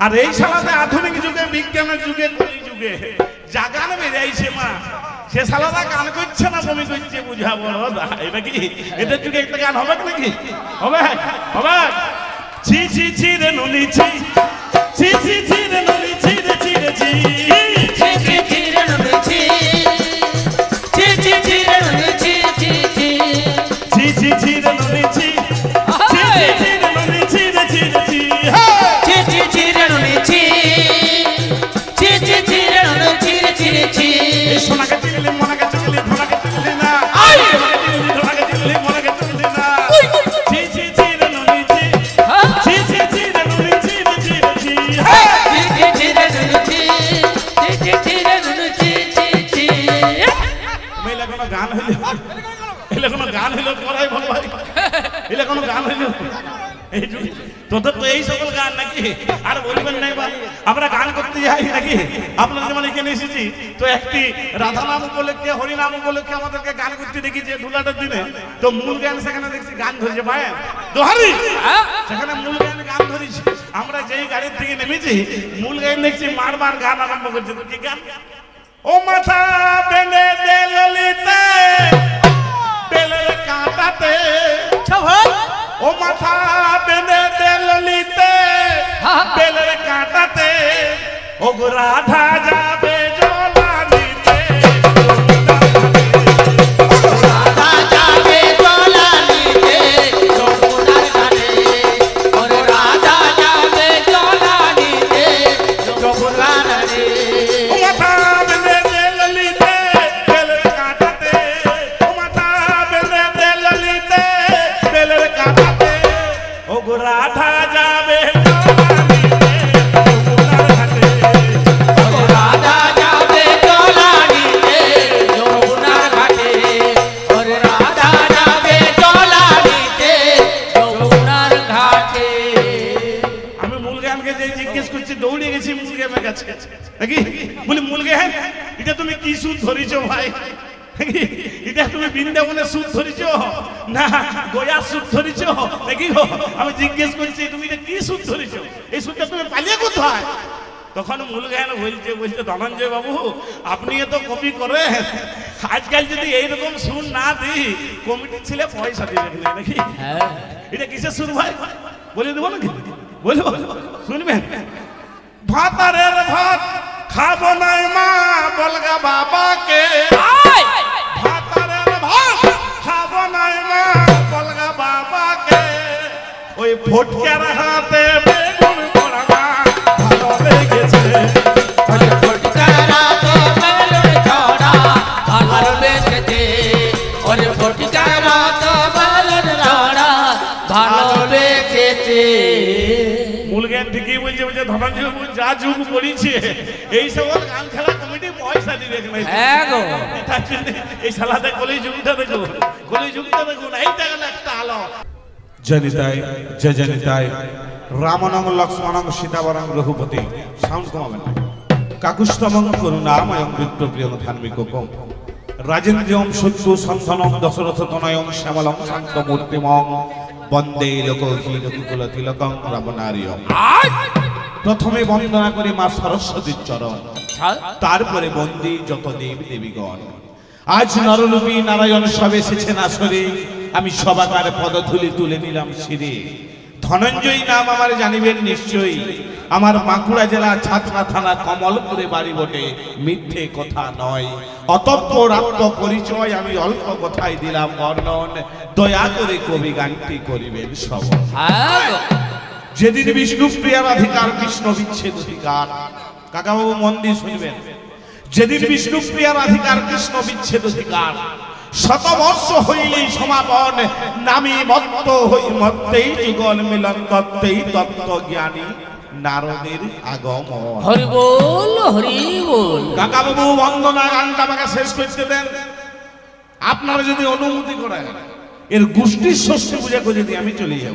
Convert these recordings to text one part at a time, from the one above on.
আর এই সালাতে আধুনিক যুগে বিজ্ঞানের যুগে কলি যুগে যা গান বেরিয়েছে মা সে সালাদা গান করছে না বমি করছে বুঝা বড় এটা কি এটার যুগে একটা গান হবে নাকি হবে হবে ছি ছি ছি রে নুনি ছি ছি ছি ছি রে নুনি ছি রে ছি রে ছি ছি ছি ছি রে নুনি ছি ছি ছি ছি রে নুনি ছি ছি ছি ছি ছি ছি রে নুনি ছি ছি ছি ছি রে নুনি ছি রে ছি রে ছি ছি ছি ছি রে নুনি ছি ছি ছি ছি রে নুনি ছি রে ছি রে ছি এই সোনাকে চিনলি মনাকে চিনলি ধনাকে চিনলি না ধনাকে চিনলি মনাকে চিনলি না ছি ছি ছি রে নুনি ছি ছি ছি ছি রে নুনি ছি রে ছি রে ছি ছি ছি ছি রে নুনি ছি ছি ছি ছি রে নুনি ছি ছি ছি মেলা কোনো গান হইলো এলে কোনো গান হইলো পড়াই ভালো ভাই এলে কোনো গান হইলো এই তোদের তো এই সকল গান নাকি আর বলবেন নাই বা আমরা গান করতে যাই নাকি আপনারা যেমন এখানে এসেছি তো একটি রাধা নাম উপলক্ষে হরি নাম উপলক্ষে আমাদেরকে গান করতে দেখেছি ধুলাটার দিনে তো মূল গান সেখানে দেখছি গান ধরেছে ভাই দোহারি সেখানে মূল গান ধরেছি আমরা যেই গাড়ির থেকে নেমেছি মূল গান দেখছি মারবার গান আরম্ভ করছে তো কি গান ও মাথা বেঁধে দে ললিতে বেলের কাঁটাতে ও মাথা বেঁধে দে ললিতে বেলের কাঁটাতে ও গো রাধা যাবে জলানিতে রাধা যাবে জলানিতে যমুনার ঘাটে ওরে রাধা যাবে জলানিতে যমুনার ঘাটে ও মাথা বেঁধে দে ললিতে বেলের কাঁটাতে ও মাথা বেঁধে দে ললিতে বেলের কাঁটাতে ও গো রাধা যাবে রাধা যাবে জলানিতে যমুনার ঘাটে ওরে রাধা যাবে জলানিতে যমুনার ঘাটে আমি মূল গানকে যে জিজ্ঞেস করছি দৌড়ে গেছি মূল গানের কাছে নাকি বলি মূল গান এটা তুমি কি সুদ ধরেছো ভাই এটা তুমি বৃন্দাবনের সুদ ধরেছো না গয়ার সুদ ধরেছো নাকি আমি জিজ্ঞেস করছি তুমি এটা কি সুদ ধরেছো এই সুদটা তুমি পালিয়ে কোথায় তখন মূল গান বলছে ধনঞ্জয় বাবু আপনি তো কপি করে আজকাল যদি এইরকম সুর না দিই কমিটির ছেলে পয়সা দিবে নাকি এটা কিসের সুর ভাই বলে দেবো নাকি বলবো শুনবেন ভাতারের ভাত খাবো নাই মা বলগা বাবাকে ভাতারের ভাত খাবো নাই মা বলগা বাবাকে ওই ফটকার হাতে বেগুন পোড়া মা ভালো লেগেছে ওরে ফটকারাতে বেলুন ছড়া ভালো লেগেছে ওরে ফটকারাতে বেলুন ছড়া ভালো লেগেছে মূল জ্ঞান ঠিকই বলছে বলছে ধনঞ্জয় বাবু যা যুগ পড়িছে এই সকল গান খেলা কমিটি পয়সা দিবে হ্যাঁ গো তার জন্য এই সালাতে কলি যুগটা দেখুন এইটা গেল একটা আলো জনিতায় জয় জনিতায় রামনং লক্ষ্মণং সীতাবরং রঘুপতি সাউন্ড কমাবেন কাকুস্তমং করুণাময়ং বিপ্রপ্রিয়ং ধার্মিককম রাজেন্দ্রিয়ং শত্রু সন্ধনং দশরথ তনয়ং শ্যামলং শান্তমূর্তিমং বন্দে লোকহিকুল তিলকং রাবণারিয়ং প্রথমে বন্দনা করি মা সরস্বতীর চরণ তারপরে বন্দী যত দেব দেবীগণ আজ নররূপী নারায়ণ সব এসেছেন আসরে আমি সবাকার পদধূলি তুলে নিলাম শিরে ধনঞ্জয় নাম আমার জানিবেন নিশ্চয়ই আমার বাঁকুড়া জেলা ছাতনা থানা কমলপুরে বাড়ি বটে মিথ্যে কথা নয় অতঃপর আত্ম পরিচয় আমি অল্প কথাই দিলাম বর্ণন দয়া করে কবি গানটি করিবেন শ্রবণ যেদিন বিষ্ণুপ্রিয়া রাধিকার কৃষ্ণ বিচ্ছেদ অধিকার কাকাবাবু মন দিয়ে শুনবেন যেদিন বিষ্ণুপ্রিয়া রাধিকার কৃষ্ণ বিচ্ছেদ অধিকার শতবর্ষ হইলেই সমাপন নামি মত্ত হই মত্তেই যুগল মিলন তত্ত্বেই তত্ত্ব জ্ঞানী নারদের আগমন হরি বল হরি বল কাকাবাবু বন্দনা গানটা আমাকে শেষ করতে দেন আপনারা যদি অনুমতি করেন এর গোষ্ঠীর ষষ্ঠী পূজা করে দিয়ে আমি চলে যাব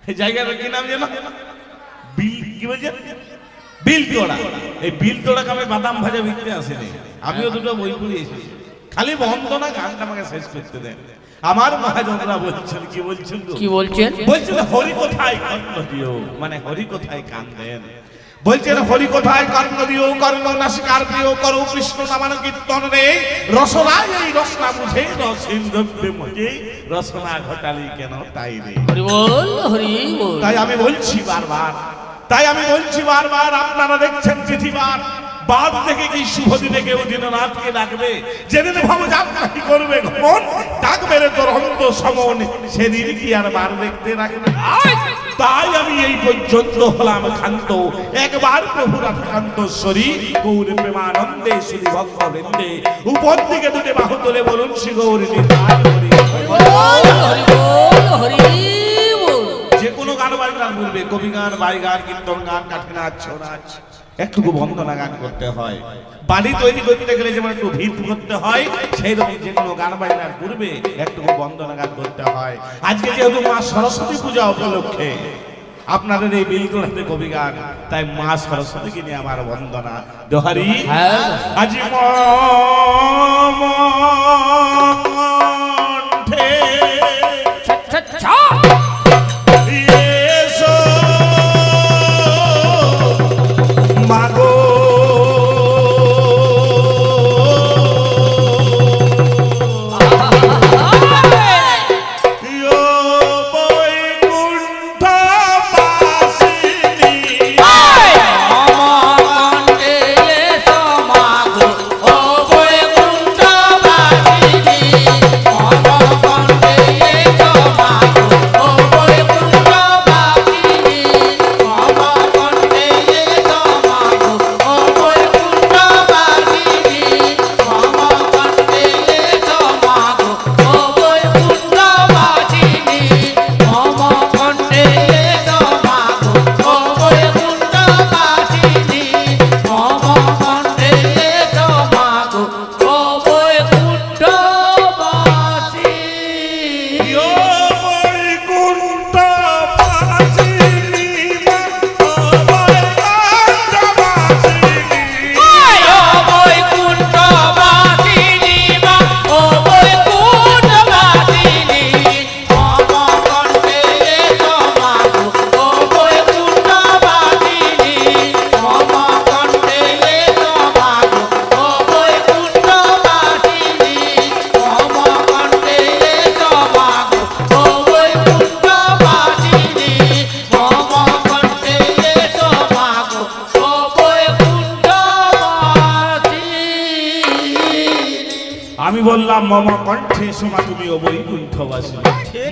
এই জায়গাটার কি নাম জানো বিল কি বলছে বিল তোড়া এই বিল তোড়াকে আমি বাদাম ভাজা বিকতে আসিনি আমিও দুটো বই পড়ে এসেছি খালি বন্দনা গানটা আমাকে শেষ করতে দেন। আমার মহাজনরা বলছেন, কি বলছেন গো? কি বলছেন? বলছেন হরি কোথায় কর্ণ দিও, মানে হরি কোথায় কান দেন। বলছেন হরি কোথায় কর্ণ দিও, কর্ণ নাসিকার প্রিয় করো কৃষ্ণ নামান কীর্তন রে, রসনা এই রসনা বুঝে রসিন্দ্রব্যে মুঝে রসনা ঘটালি কেন তাই রে। হরি বল, হরি বল। তাই আমি বলছি বারবার, তাই আমি বলছি বারবার, আপনারা দেখছেন পৃথিবীর বাদ থেকে কি শুভ দিনে কেউ দিননাথকে ডাকবে? যেদিন ভবযাত্রাটি করবে ঘমন, ডাকবে রে তোর অন্ত সমন, সেদিন কি আর বার দেখতে রাখবে? তাই আমি এই পর্যন্ত হলাম ক্ষান্ত, একবার প্রভু রাধাকান্তশ্বরী গৌর প্রেমানন্দে শ্রী ভক্ত বৃন্দে উপর দিকে দুটি বাহু তুলে বলুন শ্রী গৌরী নিতাই হরি বল, হরি বল, হরি বল। যে কোনো গান বাজনার বলবে, কবি গান, বাই গান, কীর্তন গান, কাঠি নাচ, ছৌ নাচ, একটুকু বন্দনা গান করতে হয়। বাড়ি তৈরি করতে গেলে যেমন একটু ভিড় করতে হয়, সেই রকম যে কোনো গান বাজনার পূর্বে একটুকু বন্দনা গান করতে হয়। আজকে যেহেতু মা সরস্বতী পূজা উপলক্ষে আপনাদের এই বিলগুলোতে কবি গান, তাই মা সরস্বতীকে নিয়ে আমার বন্দনা দোহারি। আজি মন্ঠে মাগো আমি বললাম মম কণ্ঠে সোমা তুমি ও বৈকুণ্ঠবাসী।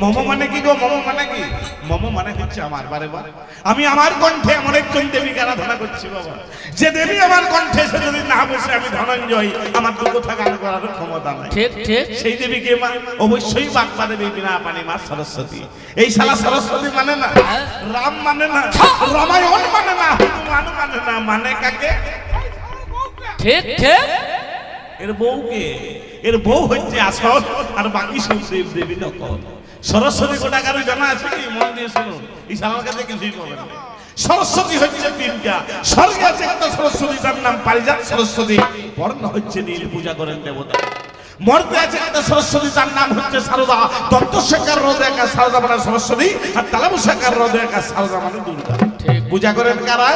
মম মানে কি গো? মম মানে কি? মম মানে হচ্ছে আমার। বারে বারে আমি আমার কণ্ঠে এমন একজন দেবীকে আরাধনা করছি বাবা, যে দেবী আমার কণ্ঠে সে যদি না বসে আমি ধনঞ্জয়, আমার দু কথা গান করার ক্ষমতা নাই। ঠিক ঠিক। সেই দেবীকে মা অবশ্যই বাগবা দেবী, বিনা পানি মা সরস্বতী। এই শালা সরস্বতী মানে না, রাম মানে না, রামায়ণ মানে না, হনুমান মানে না, মানে কাকে? ঠিক ঠিক। এর বউকে, এর বউ হচ্ছে আসল, আর বাকি সব দেব দেবী নকল। সরস্বতী গোটা কারো জানা আছে কি? মন দিয়ে শুনুন, এই শালার কাছে কিছুই পাবেন না। সরস্বতী হচ্ছে তিনটা। স্বর্গে আছে একটা সরস্বতী, তার নাম পারিজাত সরস্বতী, বর্ণ হচ্ছে নীল, পূজা করেন দেবতা। মর্তে আছে একটা সরস্বতী, তার নাম হচ্ছে সারদা। দন্তশেখর হ্রদে একা সারদা মানে সরস্বতী, আর তালাবশেখর হ্রদে একা সারদা মানে দুর্গা। পূজা করেন কারা?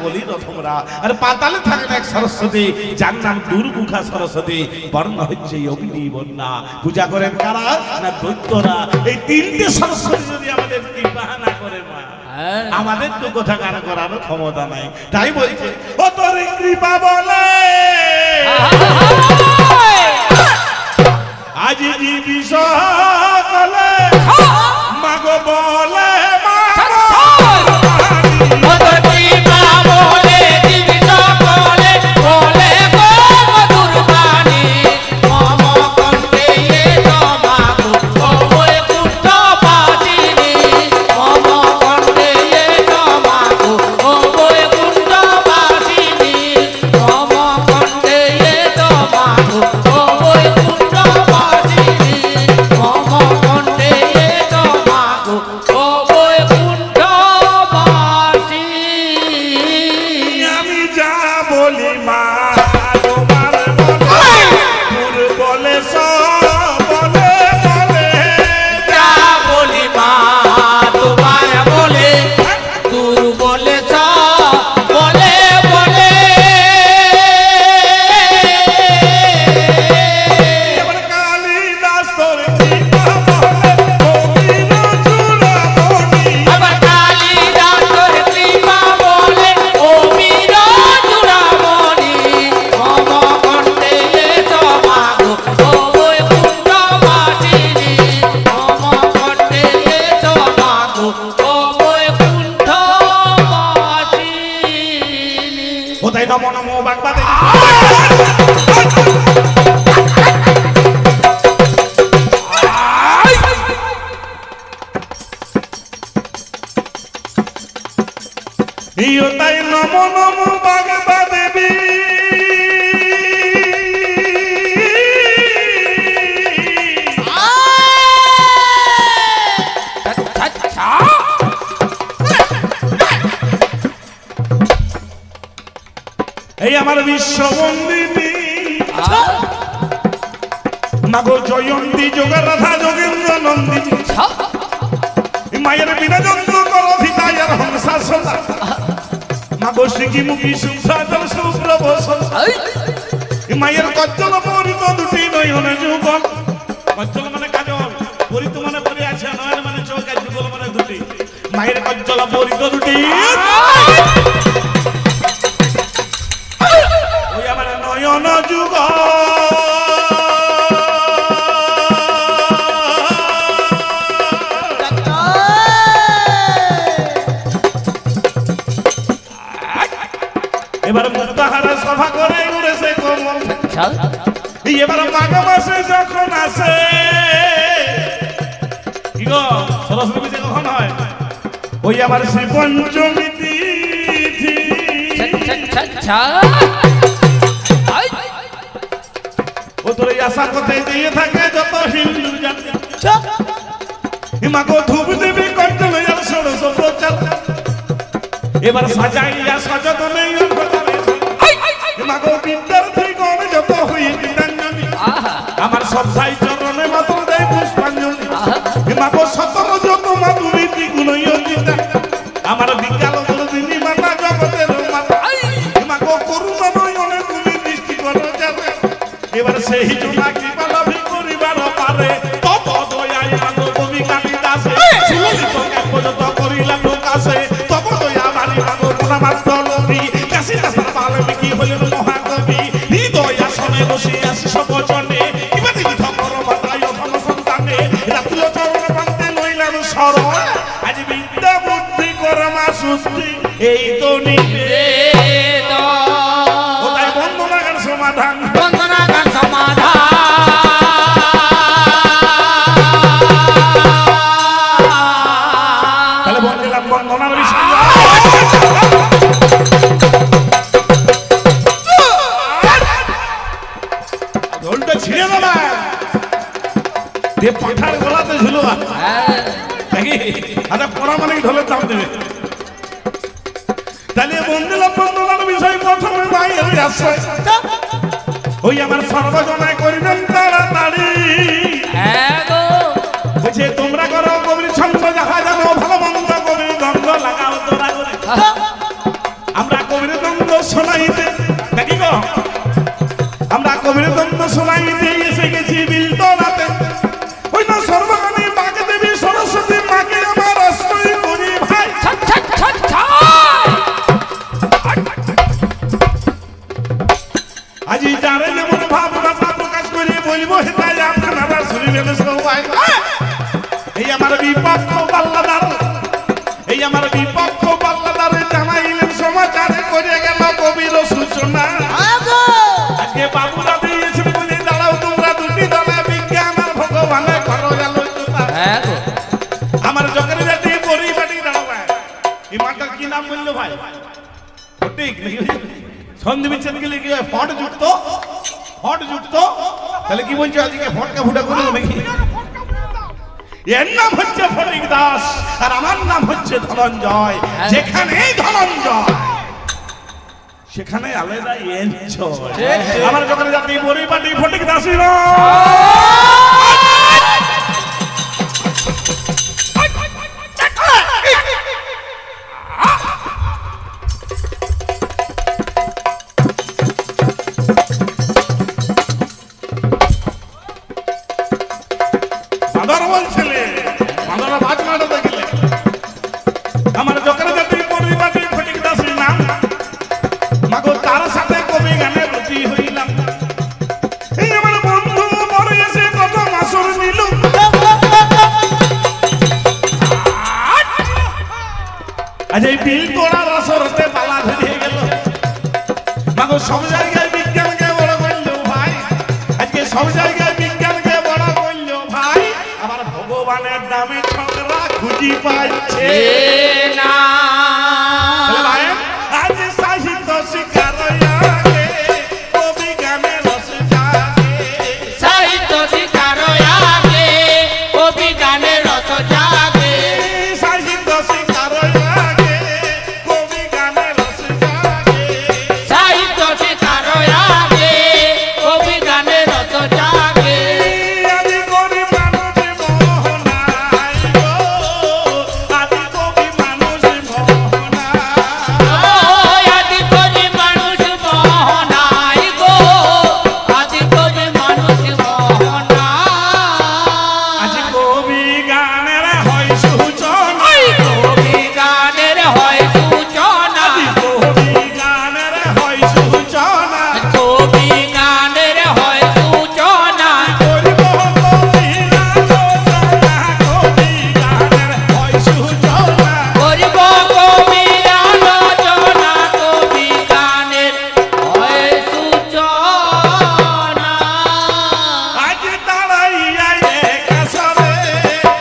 কলি রথমরা। আর পাতালে থাকেন এক সরস্বতী, যার নাম দুর্মুখা সরস্বতী, বর্ণ হচ্ছে অগ্নি বন্যা। পূজা করেন কারা? না দৈত্যরা। এই তিনটে সরস্বতী যদি আমাদের কৃপা না করে মা, আমাদের তো কথা গান করার ক্ষমতা নাই। তাই বলছে ও তোর কৃপা বলে আজি জীবী সকলে মাগো বলে Oh নম নমো বাগবাদে তাই নম নমো বাগবাদেবী এই আমার বিশ্ববন্দিনী মাগো জয়ন্তী যোগের রাধা যোগেন্দ্র নন্দিনী মায়ের বিনা যন্ত্র করধিতায়ার হংসা সদা মাগো শিখি মুখী সুসাদল সুপ্রবসন মায়ের কজ্জল পরিত দুটি নয়নে যুগল কজ্জল মানে কাজল পরিত মানে পরে আছে নয়ন মানে চোখ আর যুগল মানে দুটি মায়ের কজ্জল পরিত দুটি ওই আমার নয়ন যুগ এবার মুক্তাহারা সভা করে উড়েছে কমল এবার মাঘ মাসে যখন আসে কি গো সরস্বতী পূজা কখন হয় ওই আমার শ্রী পঞ্চমী তিথি ও তোর এই আশা কথায় দিয়ে থাকে যত হিন্দু জাতি মাগো ধূপ দেবী কণ্ঠ লইয়া ষোড়শ প্রচার এবার সাজাইয়া সযতনে মাগো বিদ্যার্থী গণ যত হয়ে গীতাঞ্জলি আমার সবসাই চরণে মাত্র দেয় পুষ্পাঞ্জলি মাগো সতর যত মা তুমি ত্রিগুণীয় গীতা আমার বিজ্ঞান দিনী মাতা জগতের মাতা মাগো করুণা নয়নে তুমি দৃষ্টি করো যাবে এবার সেই জোনা কৃপা লাভি করিবার পারে তত দয়ায় মাগো কবি কালিদাসে সুললিত পর্যন্ত করিলা প্রকাশে তব দয়া বাড়ি মাগো মাত্র লবি কাশী দাসের বাল্মীকি হইলেন মহাকবি হৃদয় আসনে বসিয়া সবজনে কিবা দিবি ধর বাতায় ধন সন্তানে রাতুল চরণ পান্তে লইলাম শরণ আজ বিদ্যা বুদ্ধি কর্মা সুস্থি এই তো নিবেদন ওটাই বন্দনা গান সমাধান বন্দনা গান সমাধান তাহলে বললাম বন্দনার বিষয় ঢোলটা ছিঁড়ে দেবা পাঠার গলাতে ঝুলো নাকি আচ্ছা পড়া মানে ঢোলের দাম দেবে তাহলে বন্দিলাম বন্দনার বিষয় প্রথমে বাইরে আসছে ওই আমার সর্বজনায় করিবেন তাড়াতাড়ি বলছে তোমরা করো কবির ছন্দ দেখা জানো ভালো মন্দ কবির দ্বন্দ্ব লাগাও তোরা করে আমরা কবির দ্বন্দ্ব শোনাইতে দেখি গো আমরা কবির দ্বন্দ্ব শোনাইতে এসে গেছি বিলতলাতে ওই না সর্বকালী বাকে দেবী সরস্বতী মাকে আমার আশ্রয় করি ভাই আজি যারে যেমন ভাব ভাষা প্রকাশ করে বলবো হেতাই আপনারা শুনিবেন সবাই এই আমার বিপক্ষ পাল্লাদার এই আমার বিপক্ষ পাল্লাদার জানাইলেন সমাচারে করে গেল কবির সূচনা আজকে বাবুরা দিয়েছেন বলে দাঁড়াও তোমরা দুটি দলে বিজ্ঞান আর ভগবানে করো আলোচনা আমার জগের জাতি পরিবাটি দাঁড়াবে এই মাটার কি নাম বললো ভাই ঠিক সন্ধি বিচ্ছেদ গেলে কি ফট যুক্ত তাহলে কি বলছো আজকে ফটকা ফুটা করে নাকি এর নাম হচ্ছে ফটিক দাস আর আমার নাম হচ্ছে ধনঞ্জয় যেখানেই ধনঞ্জয় সেখানে আলাদা এনজয় আমার যখন জাতি পরিবাটি ফটিক দাসী আমার যখন জাতি পরিবাটি ফটিক দাসী নাম মাগো তার সাথে কবি গানে ব্রতী হইলাম এই আমার বন্ধু মরে এসে কত মাসুর নিল আজ এই বিল তোড়ার আসরতে পালা ধরিয়ে গেল মাগো সব জায়গায় বিজ্ঞানকে বড় করলো ভাই, আজকে সব জায়গায় বিজ্ঞানকে বড় করলো ভাই, আবার ভগবানের নামে ঝগড়া খুঁজি পাচ্ছে না। ভাই আজ সাহিত্য শিকার আগে কবি গানে রস জাগে, সাহিত্য শিকার আগে কবি গানে রস জাগে, সাহিত্য শিকার আগে কবি গানে রস জাগে, সাহিত্য শিকার আগে কবি গানে রস জাগে। আদি কবি মানুষ মোহনাই গো, আদি কবি মানুষ মোহনাই, আদি কবি মানুষ মোহনাই গো, আদি কবি মানুষ মোহনাই। আজ কবি গানের হয় সূচনা, কবি গানের হয় সূচনা, কবি গানের হয় সূচনা, কবি গানের হয় সূচনা, করিব কবির আলোচনা, কবি গানের হয় সূচনা, করিব কবির আলোচনা, কবি গানের হয় সূচনা। আজ দাঁড়াইয়া এক আসরে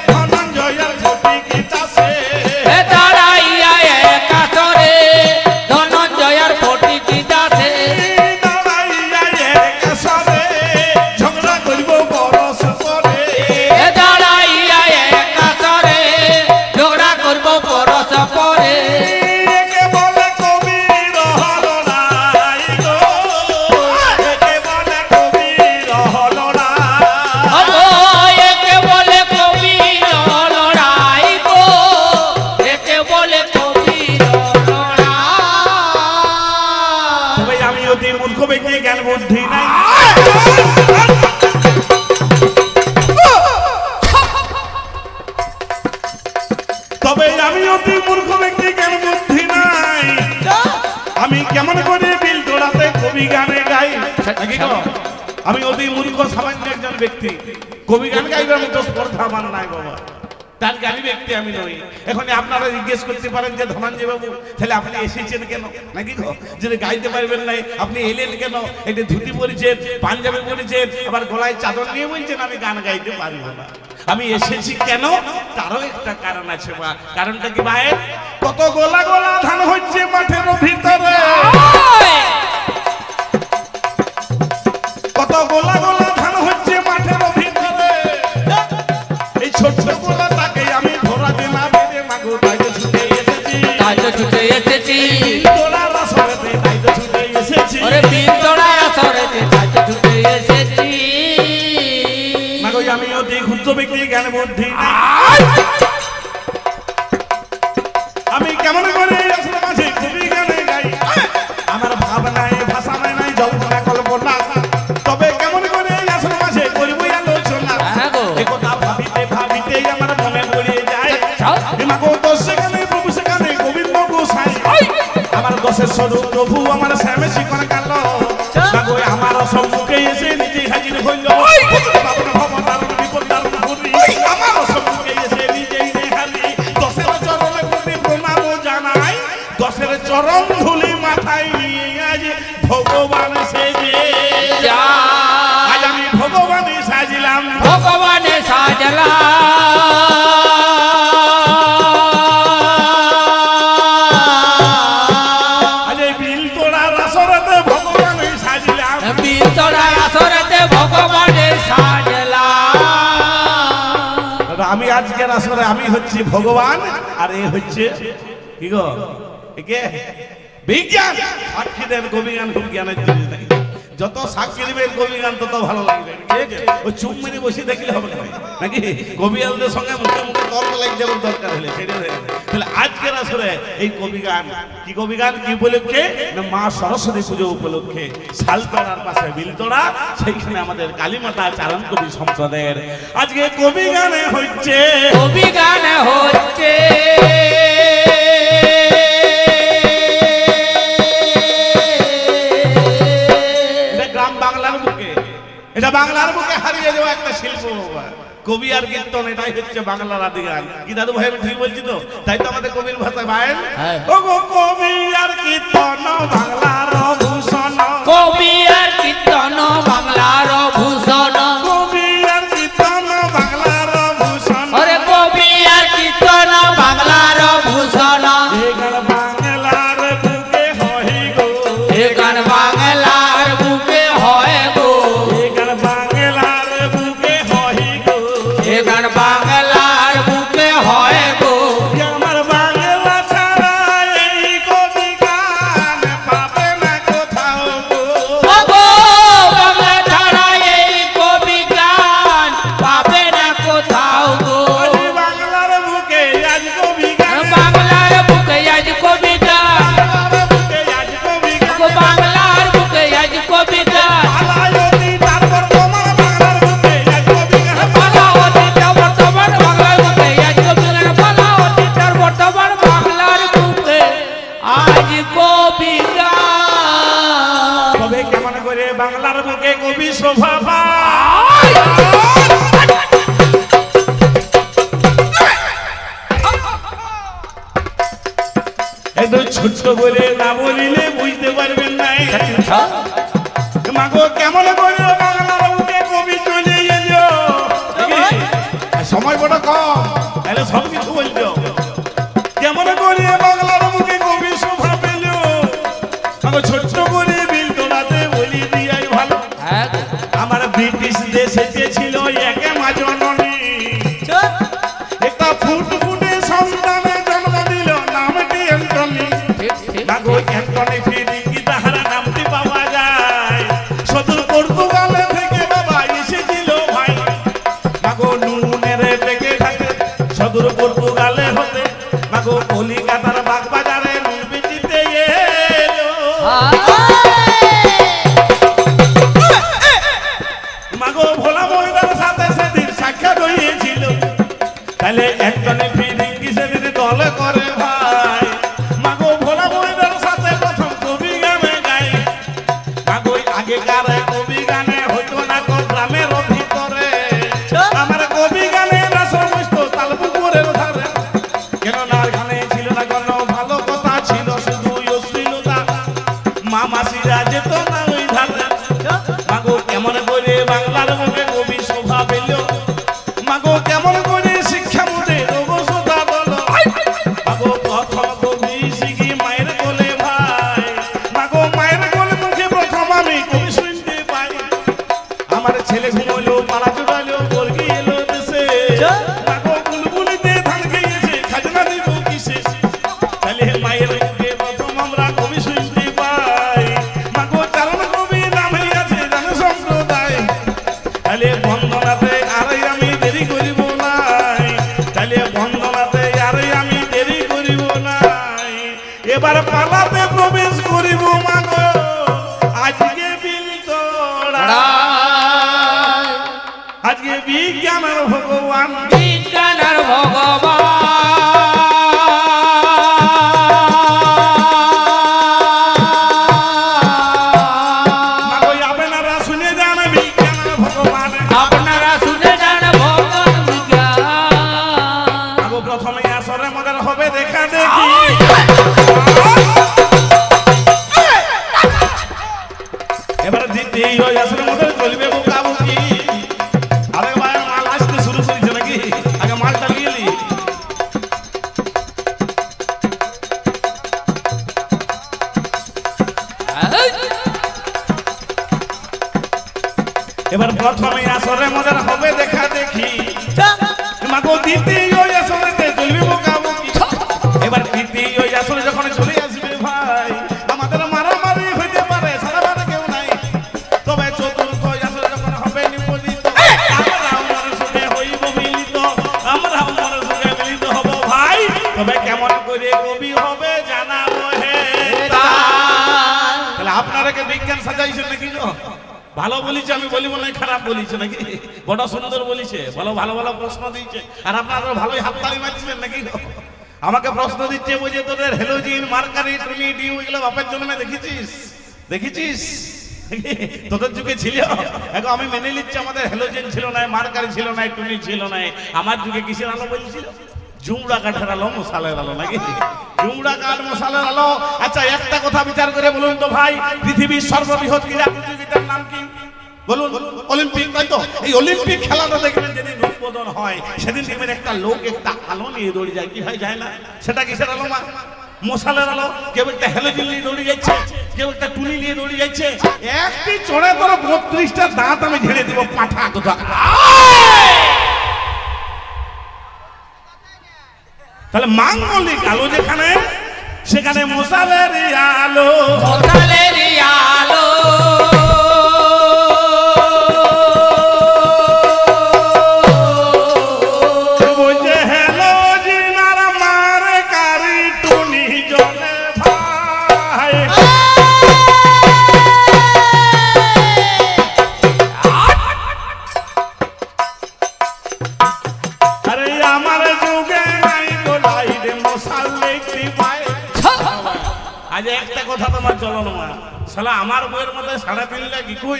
ধনঞ্জয়ের ছবি গীতাসে, এ দাঁড়াইয়া এক আসরে ধনঞ্জয়ের ফটিকি দাসে, দাঁড়াইয়া এক আসরে ঝগড়া করিব বরস পরে, এ দাঁড়াইয়া এক আসরে ঝগড়া করব পরশ পরে। একে বলে কবির হলো নাই গো, একে বলে কবির হলো না, ওগো একে বলে কবির লড়াই গো, একে বলে কবির লড়াই। তবে আমি অতি মূর্খ ব্যক্তি, জ্ঞান বুদ্ধি নাই, তবে আমি অতি মূর্খ ব্যক্তি, জ্ঞান বুদ্ধি নাই, আমি কেমন করে বিল তোড়াতে কবি গানে গাই নাকি গো? আমি অতি মূর্খ সামান্য একজন ব্যক্তি, কবি গান গাইবার মতো স্পর্ধা আমার নাই বাবা, তার জ্ঞানী ব্যক্তি আমি নই। এখন আপনারা জিজ্ঞেস করতে পারেন যে ধনঞ্জয় বাবু তাহলে আপনি এসেছেন কেন নাকি গো, যদি গাইতে পারবেন নাই আপনি এলেন কেন? এটা ধুতি পরেছেন, পাঞ্জাবি পরেছেন, আবার গলায় চাদর নিয়ে বলছেন আমি গান গাইতে পারবো না। আমি এসেছি কেন, তারও একটা কারণ আছে বা, কারণটা কি ভাই? কত গোলা গোলা ধান হচ্ছে মাঠের ভিতরে, কত গোলা গোলা ধান হচ্ছে মাঠের ভিতরে, এই ছোট্ট গোলা তাকে আমি ধরাতে না পেরে মাগো তাই তো ছুটে এসেছি, তাই তো ছুটে এসেছি, তোলার আসরেতে তাই তো ছুটে এসেছি, ওরে বিন্দোড়ার আসরেতে তাই তো ছুটে এসেছি। মাগো আমি অতি ক্ষুদ্র ব্যক্তি, জ্ঞান বুদ্ধি নাই, আমি কেমন করে আসলে মাঝে কবি গানে গাই, আমার ভাব নাই ভাষা নাই জল্পনা কল্পনা, তবে কেমন করে আসলে মাঝে করিব আলোচনা, হ্যাঁ গো। একথা ভাবিতে ভাবিতে আমার মনে পড়ে যায়, যাও। মাগো দশ সেখানে প্রভু সেখানে গোবিন্দ গোসাই, আমার দশের স্বরূপ প্রভু আমার শ্যামে শিকন কাল, মাগো আমার সম্মুখে এসে নিজে হাজির হইল, বাবন ভবতার বিপদার ঘুরি, আমার সম্মুখে এসে নিজেই নেহারি, দশের চরণে প্রতি প্রণাম জানাই, দশের চরণ ধুলি মাথায় নিয়ে আজ ভগবান সেজে যা আজ আমি ভগবানই সাজিলাম, ভগবানে সাজলা, আজ এই বিল তোড়ার আসরতে ভগবানই সাজিলাম, বিন্দোড়ার আসরেতে ভগবানে সাজলা। দাদা, আমি আজকের আসরে আমি হচ্ছি ভগবান আর এ হচ্ছে কি গো একে বিজ্ঞান। সাক্ষী দেন কবি গান খুব জ্ঞানের জিনিস নাই, যত সাক্ষী দিবেন কবি গান তত ভালো লাগবে, ওই চুপ মেরে বসে দেখলে হবে না নাকি, কবিয়ালদের সঙ্গে মুখে মুখে তর্ক লাগ যাবার দরকার হলে সেটা তাহলে আজকের আসরে এই কবি গান কি, কবি গান কি উপলক্ষে না মা সরস্বতী পুজো উপলক্ষে, শালতলার পাশে বিলতলা, সেইখানে আমাদের কালীমাতা চারণ কবি সম্প্রদায়ের আজকে কবি গানে হচ্ছে, কবি গান হচ্ছে, এটা গ্রাম বাংলার বুকে, এটা বাংলার বুকে হারিয়ে যাওয়া একটা শিল্প বাবা, কবি আর কীর্তন এটাই হচ্ছে বাংলার আদি গান। কি দাদু ভাই আমি ঠিক বলছি তো? তাই তো আমাদের কবির ভাষায় ভাই, হ্যাঁ। ও গো কবি আর কীর্তন বাংলার ভূষণ, বাংলার বুকে কবি শোভা পায়। একটু ছোট্ট করে না বলিলে বুঝতে পারবেন নাই। মাগো কেমন করে বাংলার বুকে কবি চলে এলো, সময় বড় কম, তাহলে সব কিছু বলতো। কেমন করে বাংলার বুকে কবি শোভা পেল, মাগো ছোট্ট করে বিল তোলাতে বলি দিয়াই ভালো। আমার ব্রিটিশ দেশে যে ছিল একে মা জননী, একটা ফুটফুটে সন্তানের জন্ম দিল, নামটি অ্যান্টনি। মাগো অ্যান্টনি ফিরিঙ্গি তাহার নামটি পাওয়া যায়, সদূর পর্তুগালে থেকে বাবা এসেছিল ভাই। মাগো নুনের পেকে থাকে সদূর পর্তুগালে হতে, মাগো কলিকাতার বাগবাজারে নুন বেচিতে এলো। মাগো ভোলা মহিলার সাথে সেদিন সাক্ষাৎ হয়েছিল, তাহলে অ্যান্টনি ফিরিঙ্গি সেদিন দলে করে ভাই। মাগো ভোলা মহিলার সাথে প্রথম কবি গানে গায়। মাগো আগেকার কবি গানে হইতো না কো গ্রামের ভিতরে, আমার কবি গানে না সমস্ত তালপুকুরের ধারে। কেন না গানে ছিল না কোনো ভালো কথা, ছিল শুধু অশ্লীলতা, মা মাসিরা যেত না ওই ধারে। মাগো কেমন করে বাংলার বুকে কবি শোভা পেল, মাগো কেমন করে শিক্ষা মুদে রবসতা বলো। মাগো প্রথম কবি শিখি মায়ের কোলে ভাই, মাগো মায়ের কোলে মুখে প্রথম আমি কবি শুনতে পাই। আমার ছেলে ঘুমলো পাড়া চুড়ালো বর্গি এলো দেশে, মাগো বুলবুলিতে ধান খেয়েছে খাজনা দিব কিসে। তাহলে মায়ের মুখে প্রথম আমরা কবি শুনতে পাই। মাগো চারণ কবি নাম হইয়াছে জানে সম্প্রদায়, তাহলে বন্দনাতে আরে আমি দেরি করিব নাই, তাহলে বন্দনাতে আরে আমি দেরি করিব নাই। এবার পালাতে প্রবেশ করিব মাগো আজকে বিল তোড়া, আজকে বিজ্ঞানের ভগবান, বিজ্ঞানের ভগবান। মাগো আপনারা শুনে যান বিজ্ঞানের ভগবান। আপনারা শুনে যান ভগবান বিজ্ঞান। মাগো প্রথমে আসরে মজার হবে দেখা দেখি, এবার দ্বিতীয় আসরে মজার চলবে বোকাবুকি। আরে ভাই মাল আসতে শুরু করেছে নাকি, আগে মালটা নিয়ে নি। এবার প্রথমে আসরে মজার হবে দেখা দেখি, মাগো দ্বিতীয় আসরেতে চলবে বোকাবুকি। এবার তৃতীয় আসরে যখন চলে আসবে ভাই, আমাদের মারামারি হইতে পারে, সারাবার কেউ নাই। তবে চতুর্থ আসরে যখন হবে নিপজিত, আমরাও মনের সুখে হইব মিলিত, আমরাও মনের সুখে মিলিত হব ভাই। তবে কেমন করে কবি হবে জানাবো হে তাহলে আপনারা কে বিজ্ঞান সাজাইছেন নাকি গো? ভালো বলিছে, আমি বলিব না খারাপ বলিছে নাকি? বড় সুন্দর বলিছে, ভালো ভালো ভালো প্রশ্ন দিয়েছে, আর আপনারা ভালোই হাততালি মারছিলেন নাকি গো? আমাকে প্রশ্ন দিচ্ছে বুঝে তোদের হেলোজিন মার্কারি ট্রিনিটি ওইগুলো বাপের জন্মে দেখেছিস, দেখেছিস? তোদের যুগে ছিল? এখন আমি মেনে নিচ্ছি আমাদের হেলোজিন ছিল না, মার্কারি ছিল না, টুনি ছিল না। আমার যুগে কিসের আলো বলছিল? জুমড়া কাঠের আলো, মশালের আলো নাকি? জুমড়া কাঠ মশালের আলো। আচ্ছা একটা কথা বিচার করে বলুন তো ভাই, পৃথিবীর সর্ববৃহৎ ক্রীড়া প্রতিযোগিতার নাম কি বলুন? অলিম্পিক, তাই তো? এই অলিম্পিক খেলাটা দেখবেন যেদিন উদ্বোধন হয় সেদিন দেখবেন একটা লোক একটা আলো নিয়ে দৌড়ে যায়, কি হয় যায় না? সেটা কিসের আলো? মা মশালের আলো। কেউ একটা হ্যালোজিন নিয়ে দৌড়ে যাচ্ছে, কেউ একটা টুনি নিয়ে দৌড়ে যাচ্ছে। একটি চড়ে তোর 32টা দাঁত আমি ঝেড়ে দিব পাঠা কোথা। তাহলে মাঙ্গলিক আলো যেখানে, সেখানে মশালের আলো, মশালের আলো। বলছে হ্যালোজিন আর মার্কারি টুনি জলে ভাই। আরে আমার যুগে নাই তো লাইট মশাল দেখতে পাই। আজ একটা কথা তোমার চলো না শালা আমার বইয়ের মধ্যে 3.5 লাখ কি কই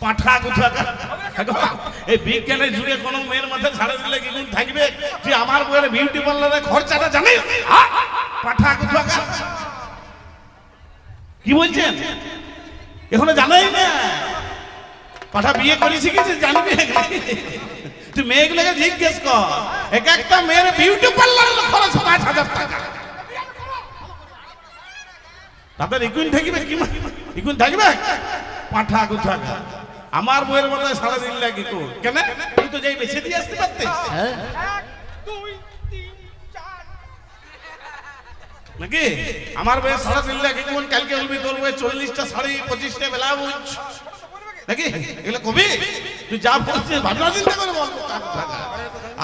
পাঠা কোথাকা এই বিজ্ঞানের যুগে কোন মেয়ের মধ্যে 3.5 লাখ কি থাকবে তুই আমার বইয়ের বিউটি পার্লারে খরচাটা জানিস পাঠা কোথাকা কি বলছেন এখনো জানাই না পাঠা বিয়ে করেছি কিছু জানবি তুই মেয়েগুলোকে জিজ্ঞেস কর এক একটা মেয়ের বিউটি পার্লারের খরচ 5,000 টাকা তাদের ইকুইন থাকবে কি ইকুইন থাকবে পাঠা কোথাকা আমার বইয়ের মধ্যে 3.5 লাখ কি কেন তুই তো যাই বেশি দিয়ে আসতে পারতিস নাকি আমার বইয়ের 3.5 লাখ কি কালকে বলবি তোর বইয়ে 40টা শাড়ি 25টা ব্লাউজ নাকি এগুলো কবি তুই যা বলছিস ভাবনা চিন্তা করে বল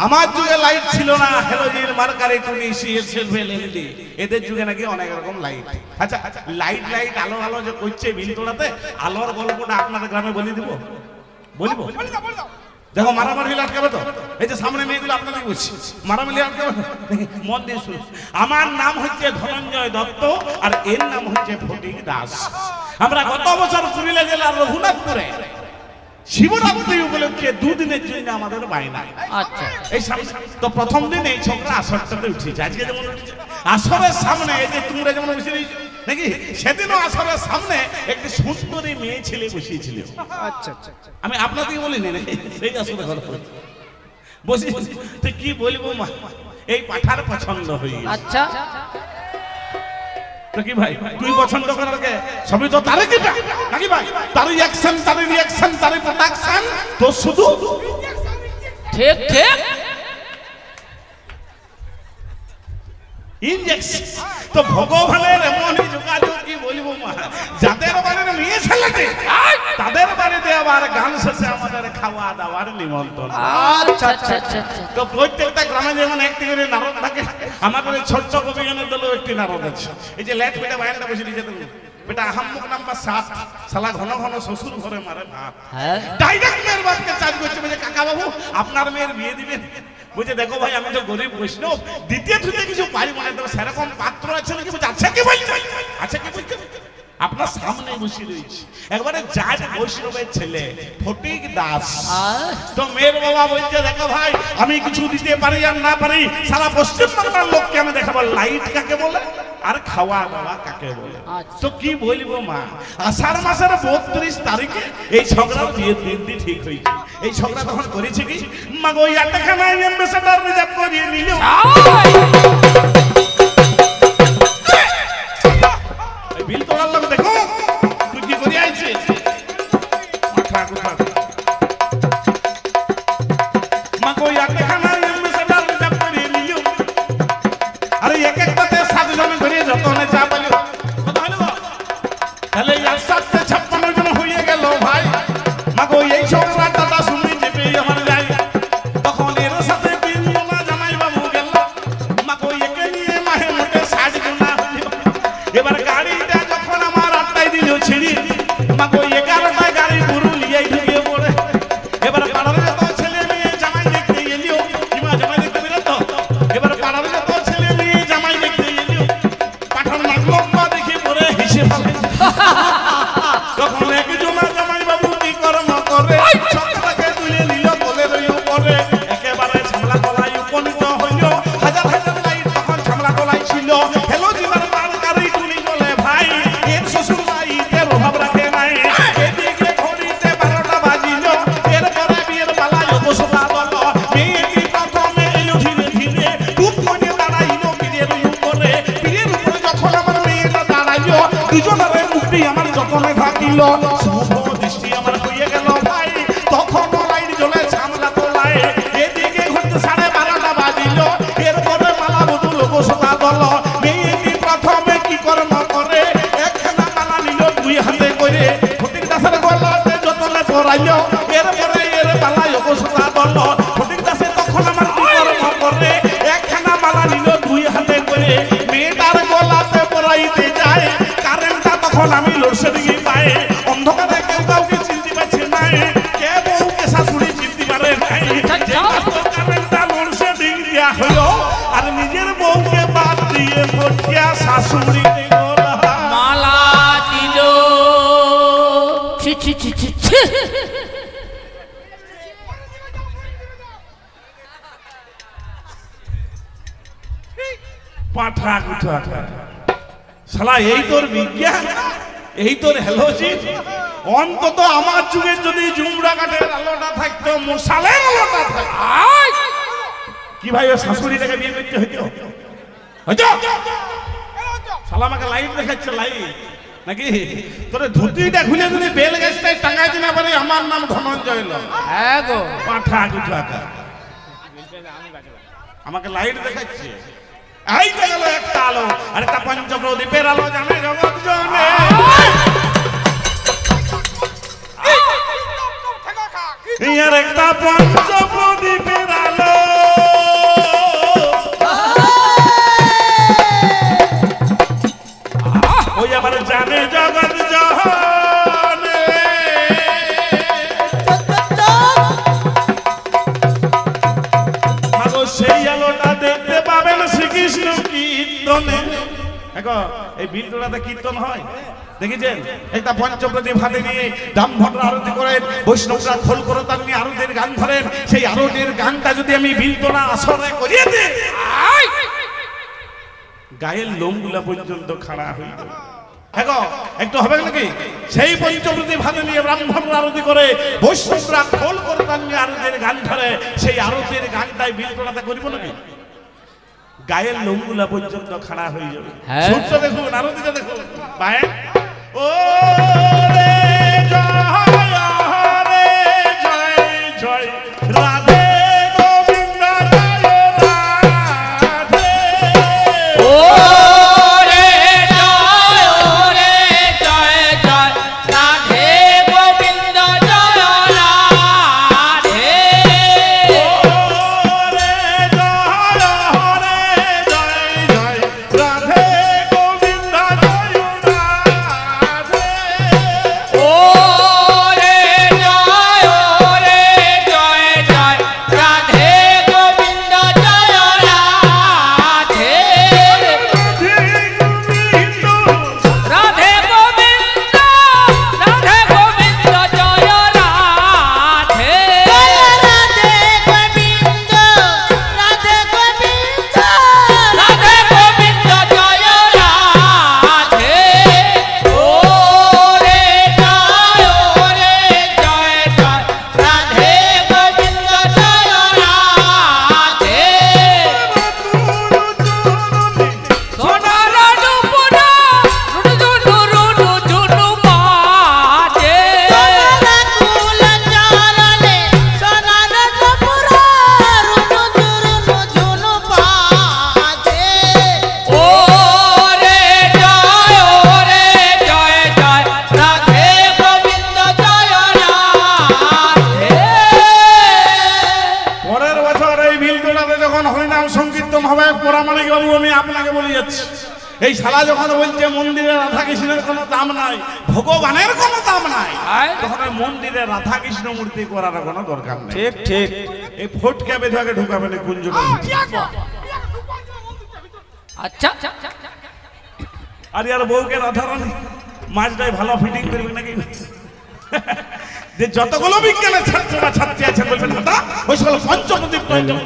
আমার যুগে লাইট ছিল না হ্যালোজিন মার্কারি টুনি সিএসএল এলইডি এদের যুগে নাকি অনেক রকম লাইট আচ্ছা লাইট লাইট আলো আলো যে করছে বিলতলাতে আলোর গল্পটা আপনাদের গ্রামে বলি দিব বলবো দেখো মারামারি আটকাবে তো এই যে সামনে মেয়েগুলো আপনাদের বলছি মারামারি আটকাবে মন দিয়ে শুনুন আমার নাম হচ্ছে ধনঞ্জয় দত্ত আর এর নাম হচ্ছে ফটিক দাস আমরা গত বছর পুরুলিয়া জেলার রঘুনাথপুরে শিবরাত্রি উপলক্ষে 2 দিনের জন্য আমাদের বাইনা আচ্ছা এই তো প্রথম দিন এই ছোকরা আসরটাতে উঠেছে আজকে যেমন আসরের সামনে এই যে তোমরা যেমন বসে নাকি সেদিনও আসরের সামনে একটি সুন্দরী মেয়ে ছেলে বসিয়েছিল আচ্ছা আচ্ছা আমি আপনাদেরকে বলিনি নাকি সেই আসরে ঘর বসে তো কি বলবো মা এই পাঠার পছন্দ হয়ে আচ্ছা কি ভাই তুই পছন্দ করার কে সবই তো তারে কি নাকি ভাই তার অ্যাকশন তার রিঅ্যাকশন তার প্রোডাকশন তো শুধু ঠিক ঠিক ইনজেকশন তো ভগবানের এমনই যোগাযোগ কি বলবো মা যাদের বাড়ির মেয়ে ছেলেতে তাদের বাড়িতে আবার গান শেষে আমাদের খাওয়া দাওয়ার নিমন্ত্রণ আচ্ছা আচ্ছা আচ্ছা তো প্রত্যেকটা গ্রামে যেমন একটি করে নারদ থাকে আমাদের ছোট্ট কবিগানের দলেও একটি নারদ আছে এই যে লেট পেটে বায়ানটা বসে দিয়েছে তুমি বেটা আহাম্মক নাম্বার 7 শালা ঘন ঘন শ্বশুর ঘরে মারে ভাত হ্যাঁ ডাইরেক্ট মেয়ের বাপকে চার্জ করছে বলে কাকা বাবু আপনার মেয়ের বিয়ে দিবেন বুঝে দেখো ভাই আমি তো গরিব বৈষ্ণব দ্বিতীয় থুতে কিছু পারি মনে তো সেরকম পাত্র আছে নাকি আচ্ছা কি বলছে আচ্ছা কি বলছে আপনার সামনে বসে রয়েছে একবারে জাজ বৈষ্ণবের ছেলে ফটিক দাস তো মেয়ের বাবা বলছে দেখো ভাই আমি কিছু দিতে পারি আর না পারি সারা পশ্চিমবাংলার লোককে আমি দেখাবো লাইট কাকে বলে আর খাওয়া দাওয়া কাকে বলে তো কি বলবো মা আষাঢ় মাসের 32 তারিখে এই ঝগড়ার বিয়ের দিনটি ঠিক হয়েছে এই ঝগড়া তখন করেছে কি মা গো ইয়াটাখানা এমবেসেডর রিজার্ভ করিয়ে নিল বিল তোলার লোক দেখো তুই কি করে আইছিস মাথা কোথা মা গো ইয়াটাখানা এমবেসেডর রিজার্ভ করিয়ে নিল আরে এক একটাতে 7 জন করে যতনে চা পাইলো কথা হলো তাহলে আর 756 জন হয়ে গেল ভাই মা গো এই ঝগড়া দাদা শুনে যেতে আমার যাই তখন এর সাথে বিল তোলা জামাই বাবু গেল মা গো একে নিয়ে মাহে মোটে 60 জন এবার গাড়িটা যখন আমার 8টায় দিল ছিড়ি মা গো 11টায় গাড়ি পুরুলিয়ায় ঢুকে পড়ে এবার পাড়ার যত ছেলে মেয়ে জামাই দেখতে এলিও কিমা জামাই দেখতে বেরো তো এবার পাড়ার যত ছেলে মেয়ে জামাই দেখতে এলিও পাঠার নাকলম্বা দেখে পড়ে হেসে ফেলে তখন একজন জামাই বাবু কি কর্ম করে সবটাকে তুলে নিল বলে রইল পরে একেবারে ঝামলা গলায় উপনীত হইল হাজার হাজার লাইট তখন ঝামলা গলায় ছিল হ্যালো জীবন মারকারি টুনি বলে ভাই এর শ্বশুর লাইটের অভাব রাখে নাই এদিকে ঘড়িতে 12টা বাজিল এরপরে বিয়ের পালায় অবসরা বল মেয়েটি প্রথমে এলো ধীরে ধীরে টুপ করে দাঁড়াইল পীরের উপরে যখন আমার মেয়েটা দাঁড়াইল দুজনের মুখটি আমার যতনে থাকিল শুভ দৃষ্টি আমার হয়ে গেল ভাই তখন লাইট জ্বলে ঝামলা তোলায় এদিকে ঘুরতে 12:30টা বাজিল এরপরে মালা বদল অবসরা বল মেয়েটি প্রথমে কি কর্ম করে একখানা মালা নিল 2 হাতে করে ফটিক দাসের গলাতে যতনে পরাইল এরপরে এর পালায় অবসরা বল ফটিক দাসে তখন আমার কি কর্ম করে একখানা মালা নিল 2 হাতে করে মেয়েটার গলাতে পরাইতে যায় কারেন্টটা তখন আমি লোডশেডিং পাই অন্ধকারে কেউ কাউকে চিনতে পারছে না কে বউকে শাশুড়ি চিনতে পারে নাই কারেন্টটা লোডশেডিং দেয়া হলো আর নিজের বউকে বাদ দিয়ে বটিয়া শাশুড়ি ছি ছি ছি ছি পাঠা কুঠা শালা এই তোর বিজ্ঞান, এই তোর হ্যালোজি। অন্তত আমার যুগে যদি জুমরা কাঠের আলোটা থাকতো, মশালের আলোটা থাকতো। কি ভাই, ও শাশুড়িটাকে বিয়ে করতে হইতো? শালা আমাকে লাইট দেখাচ্ছে, লাইট নাকি? তোর ধুতিটা খুলে যদি বেল গাছটায় টাঙাই দিনা পারে, আমার নাম ধনঞ্জয় ল। হ্যাঁ গো, পাঠা কুঠা আমাকে লাইট দেখাচ্ছে। এই গেল একটা আলো, আর একটা পঞ্চপ্রদীপের আলো, জানে জগৎ জনে। আর একটা পঞ্চপ্রদীপের আলো, ওই আবার জানে জগৎ জনে। সেই আলোটা দেখতে পাবেন শ্রীকৃষ্ণ কীর্তনে। দেখো এই বিলতলাতে কীর্তন হয়, দেখেছেন? একটা পঞ্চপ্রদীপ হাতে নিয়ে ব্রাহ্মণরা আরতি করেন, বৈষ্ণবরা খোল করতাল নিয়ে আরতির গান ধরেন। সেই আরতির গানটা যদি আমি বিলতলা আসরে করিয়ে দিই, গায়ের লোমগুলা পর্যন্ত খাড়া হয়ে যাবে। দেখো একটু হবে নাকি? সেই পঞ্চপ্রদীপ হাতে নিয়ে ব্রাহ্মণরা আরতি করে, বৈষ্ণবরা খোল করতাল নিয়ে আরতির গান ধরে। সেই আরতির গানটাই বিলতলাতে করিব নাকি? গায়ের লোমগুলা পর্যন্ত খাড়া হয়ে যাবে। সূর্য দেখুন, আরতিটা দেখুন। ভাই ও রে জয় রে জয় জয় রাধে গোবিন্দ জয় রাধে। ও রে জয় জয় রাধে গোবিন্দ জয় রাধে। ও রে জয় জয় রাধে গোবিন্দ জয় রাধে। ও রে জয় জয় রাধে গোবিন্দ জয় রাধে। রাধে গোবিন্দ রাধে গোবিন্দ জয় রাধে। রাধে গোবিন্দ রাধে গোবিন্দ রাধে গোবিন্দ জয় রাধে। ও রে জয় রাধে গোবিন্দ জয় রাধে। সোনার ডুবুরা রুডু রুডু জুনু বাজে। সোনার কুল চালনে সোনার ডুবুরা রুডু রুডু জুনু বাজে। ও রে জয় রাধে গোবিন্দ জয় রাধে। পরের বছর এই বিলতলাতে যখন হরিনাম সংকীর্তন হবে, পোড়ামানিক বাবু আমি আপনাকে বলে যাচ্ছি, এই শালা যখন বলছে মন্দিরে রাধা কৃষ্ণের কোনো দাম নাই, ভগবানের কোনো দাম নাই, তখন ওই মন্দিরে রাধা কৃষ্ণ মূর্তি করার কোনো দরকার নেই। ঠিক ঠিক। এই ফটকে বেঁধে ঢুকাবেন কুঞ্জটা। আচ্ছা, আর ইয়ার বউকে রাধারানী মাছটাই ভালো ফিটিং করবে নাকি? যে যতগুলো বিজ্ঞানের ছাত্র বা ছাত্রী আছেন বলবেন দাদা ওই সকল পঞ্চপ্রদীপ আমাদের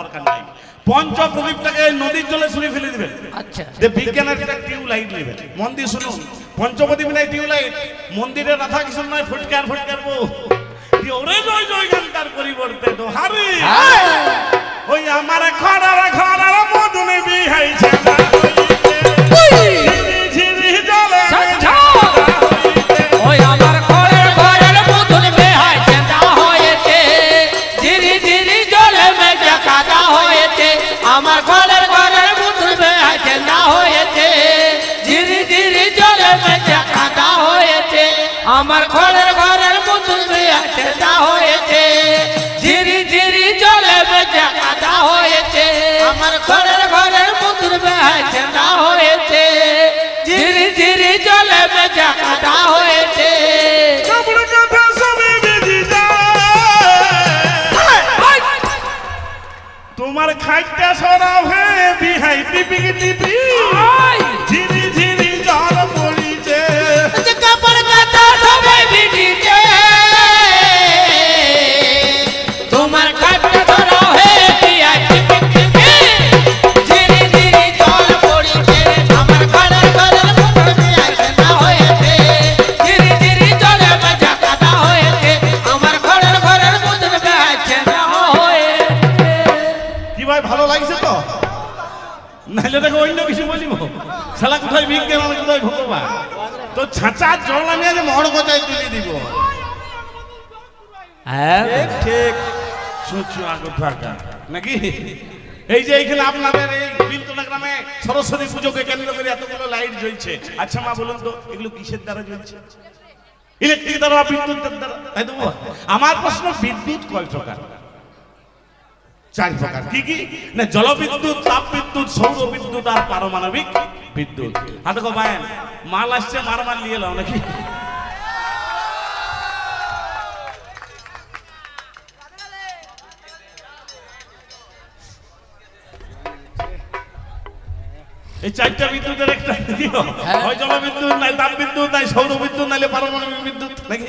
দরকার নাই। পঞ্চপ্রদীপটাকে নদীর জলে ছুঁড়ে ফেলে দিবেন। আচ্ছা, যে বিজ্ঞানের একটা টিউব লাইট নেবেন। মন দিয়ে শুনুন, পঞ্চপ্রদীপ নাই টিউব লাইট, মন্দিরে রাধা কৃষ্ণ নয় ফুটকার বউ। ওরে জয় জয় গানটার পরিবর্তে দোহারি ওই আমার ঘরার মধুনে বিহাইছে না ঝিরি জলে। ওই আমার ঘরের মধুন বেহাই চেঁদা হয়েছে, ঝিরি ঝিরি জলে মেঘা কাদা হয়েছে। আমার ঘরের মধুন বেহাই চেঁদা হয়েছে, ঝিরি ঝিরি জলে মেঘা কাদা হয়েছে। আমার ঘরের মধুন বেহাই চেঁদা হয়েছে, ঝিরি ঝিরি জলে মেঘা কাদা হয়েছে। আমার ঘরের মধুন বেহাই চেঁদা হয়েছে, ঝিরি ঝিরি জলে মেঘা কাদা হয়েছে। তোমার খাইটা সরাও হে বিহাই টিপি টিপি ঝিরি ঝিরি জল পড়িছে। কাপড় কাটা সবাই বিধি বিজ্ঞান আমি কোথায় ভগবান তো ছাঁচা জল আমি আজ মহড় কথায় তুলে দিব হ্যাঁ ঠিক সোচু আগর থাকা নাকি এই যে এইখানে আপনাদের এই বিলতলা গ্রামে সরস্বতী পুজোকে কেন্দ্র করে এতগুলো লাইট জ্বলছে আচ্ছা মা বলুন তো এগুলো কিসের দ্বারা জ্বলছে ইলেকট্রিক দ্বারা বিদ্যুতের দ্বারা তাই তো আমার প্রশ্ন বিদ্যুৎ কয় প্রকার 4 প্রকার কি কি না জলবিদ্যুৎ তাপ বিদ্যুৎ সৌর বিদ্যুৎ আর পারমাণবিক বিদ্যুৎ হাতে কো ভাই মাল আসছে মার নিয়ে লাও নাকি এই 4টা বিদ্যুতের একটা দিও হয় জলবিদ্যুৎ নাই তাপ বিদ্যুৎ নাই সৌর বিদ্যুৎ নাইলে পারমাণবিক বিদ্যুৎ নাকি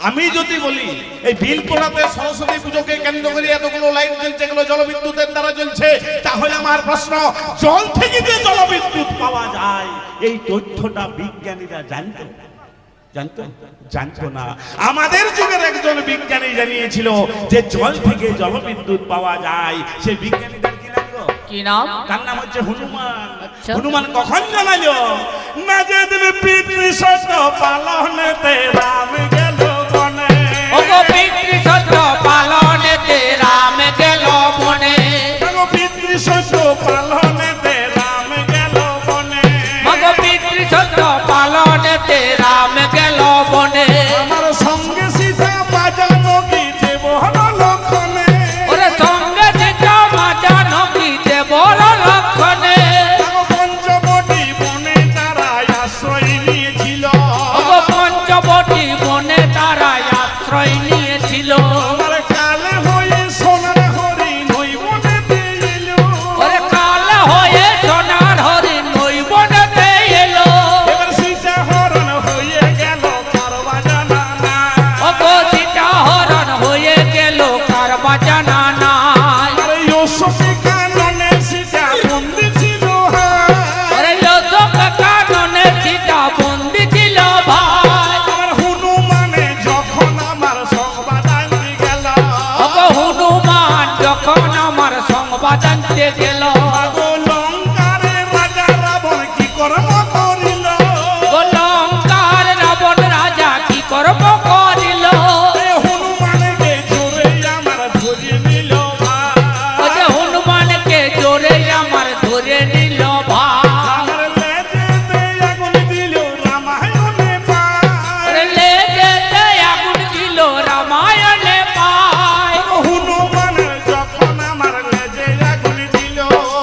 আমি যদি বলি এই বিলতলাতে সরস্বতী পুজোকে কেন্দ্র করে এতগুলো লাইট জ্বলছে এগুলো জলবিদ্যুতের দ্বারা জ্বলছে তাহলে আমার প্রশ্ন জল থেকে যে জলবিদ্যুৎ পাওয়া যায় এই তথ্যটা বিজ্ঞানীরা জানতো না আমাদের যুগের একজন বিজ্ঞানী জানিয়েছিল যে জল থেকে জলবিদ্যুৎ পাওয়া যায় সেই বিজ্ঞানীদের কি নাম তার নাম হচ্ছে হনুমান হনুমান কখন জানালো না যেদিন পিতৃসত্য পালনেতে রাম গেল বনে ওগো পিতৃসত্য পালনেতে রাম গেল বনে ওগো পিতৃসত্য পালনেতে রাম গেল বনে ওগো পিতৃসত্য পালনেতে রাম গেল বনে আমার সঙ্গে সীতা বাজানো কি দেব লক্ষণে ওরে সঙ্গে সীতা বাজানো কি দেব লক্ষণে পঞ্চবটি বনে তারা আশ্রয় নিয়েছিল ওগো পঞ্চবটি বনে তারা আশ্রয় নিয়েছিল আমার কালে হয়ে সোনার হরিণ ওই বনেতে এলো ওরে কালে হয়ে সোনার হরিণ ওই বনেতে এলো এবার সীতা হরণ হয়ে গেল কারবা জানা না ওগো সীতা হরণ হয়ে গেল কারবা জানা নাই আরে অশোকে কাননে সীতা বন্দি ছিল ওরে অশোক কাননে সীতা বন্দি ছিল ভাই আমার হনুমানে যখন আমার সংবাদ আনতে গেল ওগো হনুমান যখন আমার সংবাদ আনতে গেল আগো লঙ্কারে রাজা রাবণ কি কর্ম করিল ও লঙ্কার রাবণ রাজা কি কর্ম করিল হনুমানকে জোরে আমার ধরে নিল ও যে হনুমানকে জোরে আমার ধরে নিল ভাই আমার লেজেতে আগুন দিল রামায়ণে পায় ওরে লেজেতে আগুন দিল রামায়ণে পায় হনুমানের যখন আমার লেজে আগুন দিল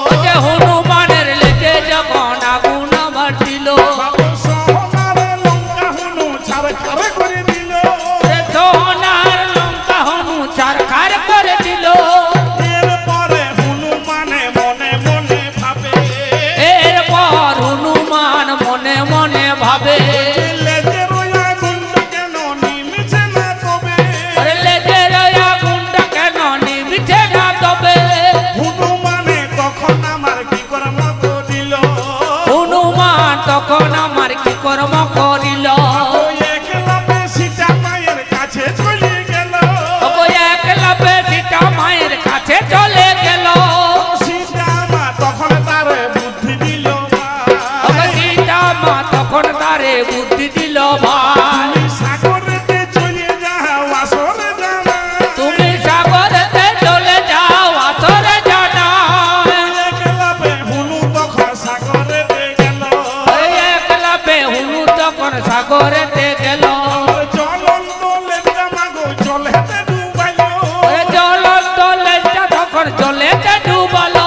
ও যে হনুমানের লেজে যখন আগুন আমার দিল বাবু সোনার লঙ্কা হনু ছাড়খাড় করে দিল ওরে সোনার লঙ্কা হনু ছারখার করে দিল এরপরে হনুমানে মনে মনে ভাবে এরপর হনুমান মনে মনে ভাবে লেজের ওই আগুনটা কেন নিমিছে না তবে ওরে লেজের আগুনটা কেন নিভিছে না তবে হনুমানে তখন আমার কি কর্ম করিল হনুমান তখন আমার কি কর্ম করিল ওই একলাপে সীতা মায়ের কাছে চলে গেল ওগো একলাপে সীতা মায়ের কাছে চলে গেল সীতা মা তখন তার বুদ্ধি দিল ওগো সীতা মা তখন তারে বুদ্ধি দিল ভাই সাগরেতে চলে যাও আসরে জানা তুমি সাগরেতে চলে যাও আসরে জানা একলাপে হনু তখন সাগরেতে গেল ওই একলাপে হনু তখন সাগরেতে গেল জ্বলন্ত লেজা মাগো জলেতে ডুবাইল ওরে জ্বলন্ত লেজটা তখন জলেতে ডুবালো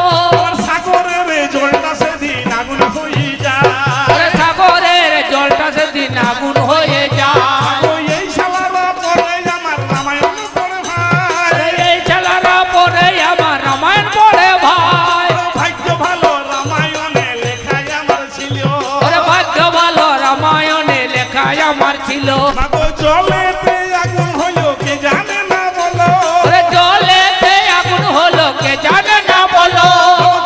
সাগরের জলটা সেদিন আগুন হয়ে যায় ওরে সাগরের জলটা সেদিন আগুন হয়ে যায় ওই এই শালারা পরে আমার রামায়ণ পড়ে ভাই ওরে এই ছেলেরা পড়ে আমার রামায়ণ পড়ে ভাই ভাগ্য ভালো রামায়ণে লেখায় আমার ছিল ওরে ভাগ্য ভালো রামায়ণে লেখায় আমার ছিল মাগো জলেতে আগুন হলো কে জানে না বলো ওরে জলেতে আগুন হলো কে জানে না বলো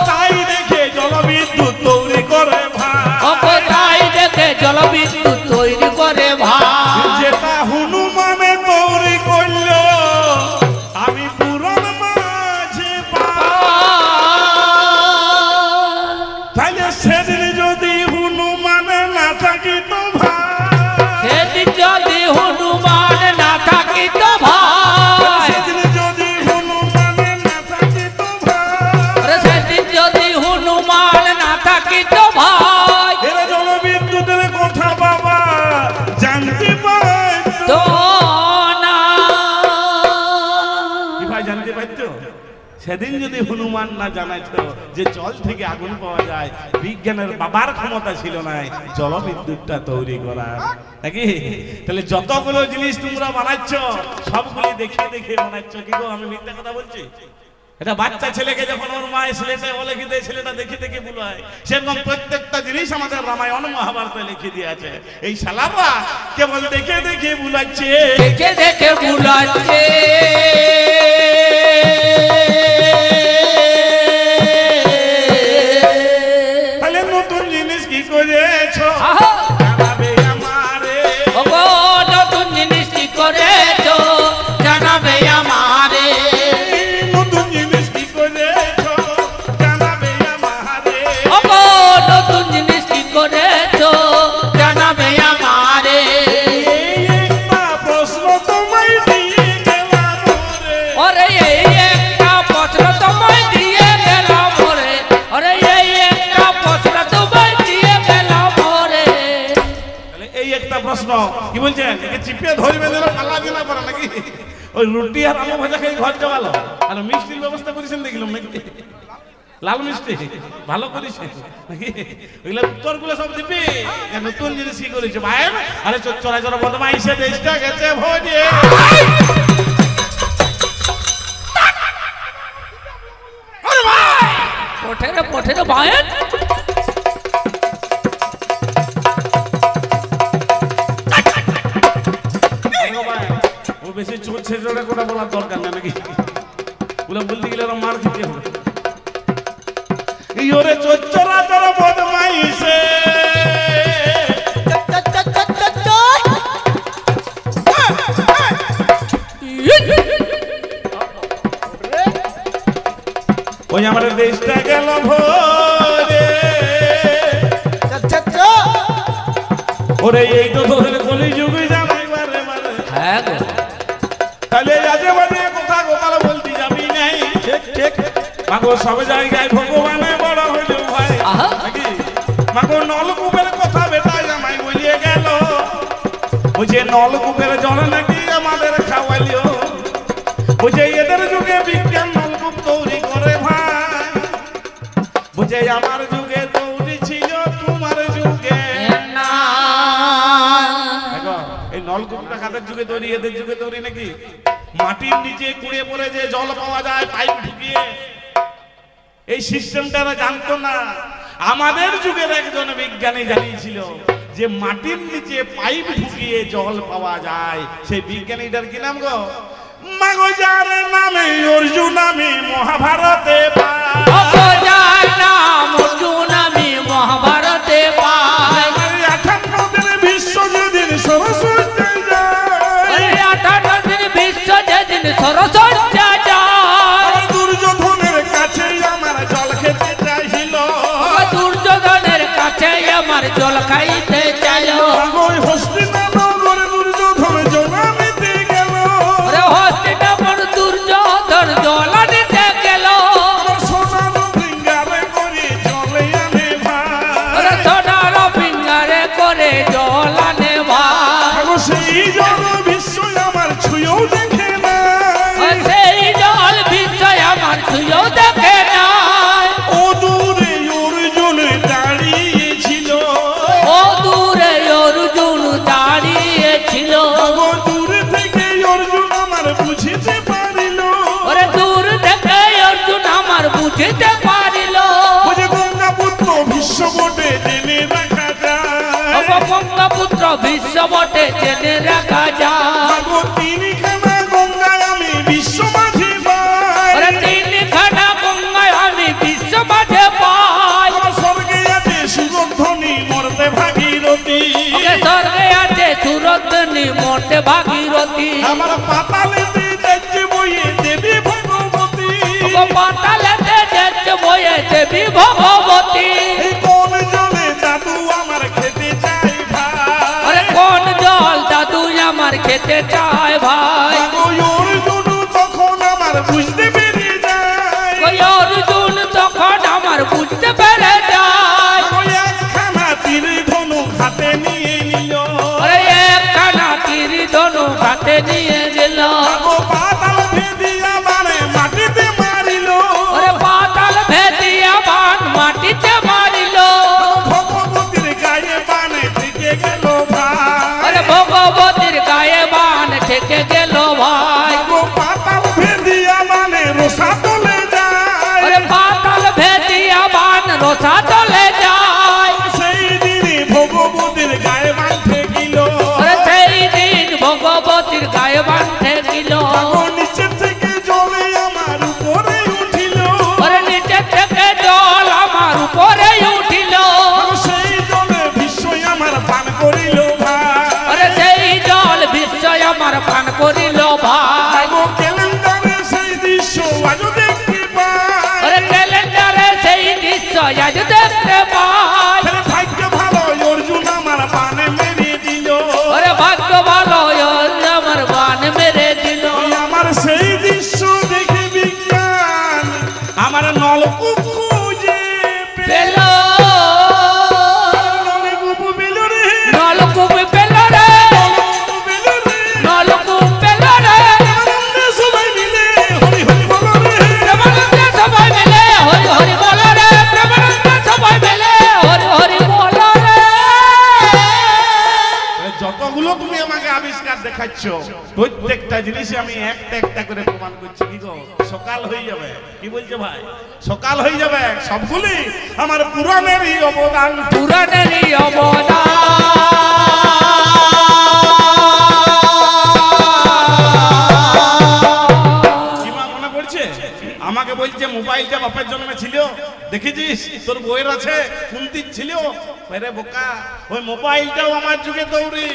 তাই দেখে জলবিদ্যুৎ তৈরি করে ভাই ও কোথায় দেখে জলবিদ্যুৎ তৈরি করে ভাই যেটা হনুমানে তৈরি করল আমি পুরন মাঝে পাই তাহলে সেদিন যদি হনুমান সেদিন যদি হনুমান না জানাইতো যে জল থেকে আগুন পাওয়া যায়, বিজ্ঞানের বাবার ক্ষমতা ছিল না জলবিদ্যুৎটা তৈরি করার, নাকি? তাহলে যতগুলো জিনিস তোমরা বানাচ্ছ সবগুলি দেখে দেখে বানাচ্ছ। কি গো, আমি মিথ্যা কথা বলছি? এটা বাচ্চা ছেলেকে যখন ওর মা ছেলেটা বলে কি ছেলেটা দেখে দেখে বুলায়, সেরকম প্রত্যেকটা জিনিস আমাদের রামায়ণ মহাভারতে লিখে দিয়েছে। এই শালারা কেবল দেখে দেখে বুলাচ্ছে, দেখে দেখে বুলাচ্ছে। তাহলে নতুন জিনিস কি করেছো জানাবে আমারে, ওগো নতুন জিনিস কি করেছো জানাবে আমারে, নতুন জিনিস কি করেছো জানাবে আমারে, ওগো নতুন জিনিস কি করেছো জানাবে আমারে। একটা প্রশ্ন তোমায় দিয়ে গেলাম রে, ওরে এই একটা প্রশ্ন তোমায় দিয়ে গেলাম ওরে, ওরে এই একটা প্রশ্ন তোমায় দিয়ে গেলাম ওরে। তাহলে এই একটা প্রশ্ন কি বলছেন, একে চিপিয়ে ধরবে যেন পালা দিনা পারে নাকি? ওই রুটি আর আলু ভাজা খেয়ে ঘর যাওয়ালো, আর মিষ্টির ব্যবস্থা করেছেন দেখলাম নাকি? লাল মিষ্টি ভালো করেছে নাকি? ওইগুলো উত্তরগুলো সব দিবি। নতুন জিনিস কি করেছে ভাই? আরে চোরা চোরা বদমাইশে দেশটা গেছে ভোজে। পঠেরে পঠেরে বায়েন ও বেশি চোর ছেড়ে কোটা বলার দরকার নেই নাকি? ওগুলো বলতে গেলে ওরা মার খেতে হবে। ইয়োরে চোরা চোরা বদমাইশে ওই আমাদের দেশটা গেল ভোরে। ওরে এই তো তোদের কলিযুগে জানাই বারে বারে। হ্যাঁ গো, তাহলে আজে বাজে কথা গোপাল বলতে যাবি নাই। ঠিক ঠিক মাগো সব জায়গায় ভগবানে বড় হইল ভাই নাকি? মাগো নলকূপের কথা বেটা জামাই বলিয়ে গেল, ওই যে নলকূপের জল নাকি আমাদের খাওয়াইলিও। বুঝে এদের যুগে বিজ্ঞান নলকূপ তৈরি করে ভাই, বুঝে আমার যুগে তৈরি ছিল তোমার যুগে না। দেখো এই নলকূপটা কাদের যুগে তৈরি, এদের যুগে তৈরি নাকি? মাটির নিচে কুড়ে পড়ে যে জল পাওয়া যায় পাইপ ঢুকিয়ে, এই সিস্টেমটা জানতো না। আমাদের যুগের একজন বিজ্ঞানী জানিয়েছিল যে মাটির নিচে পাইপ ঢুকিয়ে জল পাওয়া যায়। সেই বিজ্ঞানীটার কি নাম গো? মাগো যার নামে অর্জুন আমি মহাভারতে পাই, ওগো যার নাম অর্জুন আমি মহাভারতে পাই। 58 দিন বিশ্ব যেদিন সরস্বতী যায়, ওই 58 দিন বিশ্ব যেদিন সরস্বতী যায়, দুর্যোধনের কাছে আমার জল খেতে চাইছিল, দুর্যোধনের কাছে আমার জল খাইতে চাইলো। ওই হস্তিনাপুর দুর্যোধন জল নিতে গেল, ওরে হস্তিনাপুর দুর্যোধন জল নিতে গেল, সোনার ফিঙ্গারে করে জলে আনে ভাই, ওরে সোনার ফিঙ্গারে করে জল আনে ভাই। সেই জল বিশ্ব আমার ছুঁয়েও দেখে না, সেই জল বিশ্ব আমার ছুঁয়েও দেখে নাই। ও দূরে অর্জুন দাঁড়িয়েছিল, ও দূরে অর্জুন দাঁড়িয়েছিল, দূর থেকে অর্জুন আমার বুঝিতে পারিল, ওরে দূর থেকে অর্জুন আমার বুঝতে পারিল। বুঝে গঙ্গা পুত্র বিশ্ব বটে জেনে রাখা যায়, গঙ্গাপুত্র বিশ্ব বটে জেনে রাখা যায়। তিনখানা গঙ্গায় আমি বিশ্ব মাঝে পাই, ওরে তিনখানা গঙ্গায় আমি বিশ্ব মাঝে পাই। স্বর্গে আছে সুরধ্বনি মরতে ভাগীরথী, স্বর্গে আছে সুরধ্বনি মরতে ভাগীরথী, আমার পাতালেতে যাচ্ছে বইয়ে দেবী ভগবতী, পাতালেতে যাচ্ছে বয়ে দেবী ভগবতী। এই কোন জলে দাদু আমার খেতে চাই ভাই, আরে কোন জল দাদু আমার খেতে চায় ভাই। অর্জুন তখন আমার বুঝতে পেরে যায়, ওই অর্জুন তখন আমার বুঝতে পেরে যায়। একখানা তীর ধনু হাতে নিয়ে নিল, আরে একখানা তীর ধনু হাতে নিয়ে গেল, পাতাল ভেদিয়া মানে মাটিতে মারিল, গায়ে বাঁধে দিল নিচে থেকে জলে আমার উপরে উঠিল ওরে নিচে থেকে জল আমার উপরে উঠিল সেই জলে বিশ্বই আমার পান করিল ভাই ওরে সেই জল বিশ্বয় আমার পান করিল ভাই ক্যালেন্ডারে সেই দৃশ্য আজ দেখতে পাই ওরে ক্যালেন্ডারে সেই দৃশ্য আজ দেখতে পাই ভাগ্য ভালো অর্জুন আমার পানে মেরে দিল ওরে ভাগ্য ভালো আমার বান মেরে দিল আমার সেই দৃশ্য দেখে বিজ্ঞান আমার নলকূপ খুঁজে পেল নলকূপ পেল রে নলকূপ পেল রে নলকূপ পেল রে সবাই মিলে হরি হরি বলো রে প্রেমানন্দে সবাই মিলে হরি হরি বল রে প্রেমানন্দে সবাই মিলে হরি হরি বল রে যতগুলো তুমি আমাকে আবিষ্কার দেখাচ্ছ প্রত্যেকটা জিনিসই আমি একটা একটা করে প্রমাণ করছি কি গো সকাল হয়ে যাবে কি বলছো ভাই সকাল হয়ে যাবে সবগুলি আমার পুরাণেরই অবদান পুরাণেরই অবদান কিমা মনে পড়ছে আমাকে বলছে মোবাইলটা বাপের জন্মে ছিল দেখেছিস তোর বইয়ের আছে কুন্তির ছিল রে বোকা ওই মোবাইলটাও আমার যুগে দৌড়ি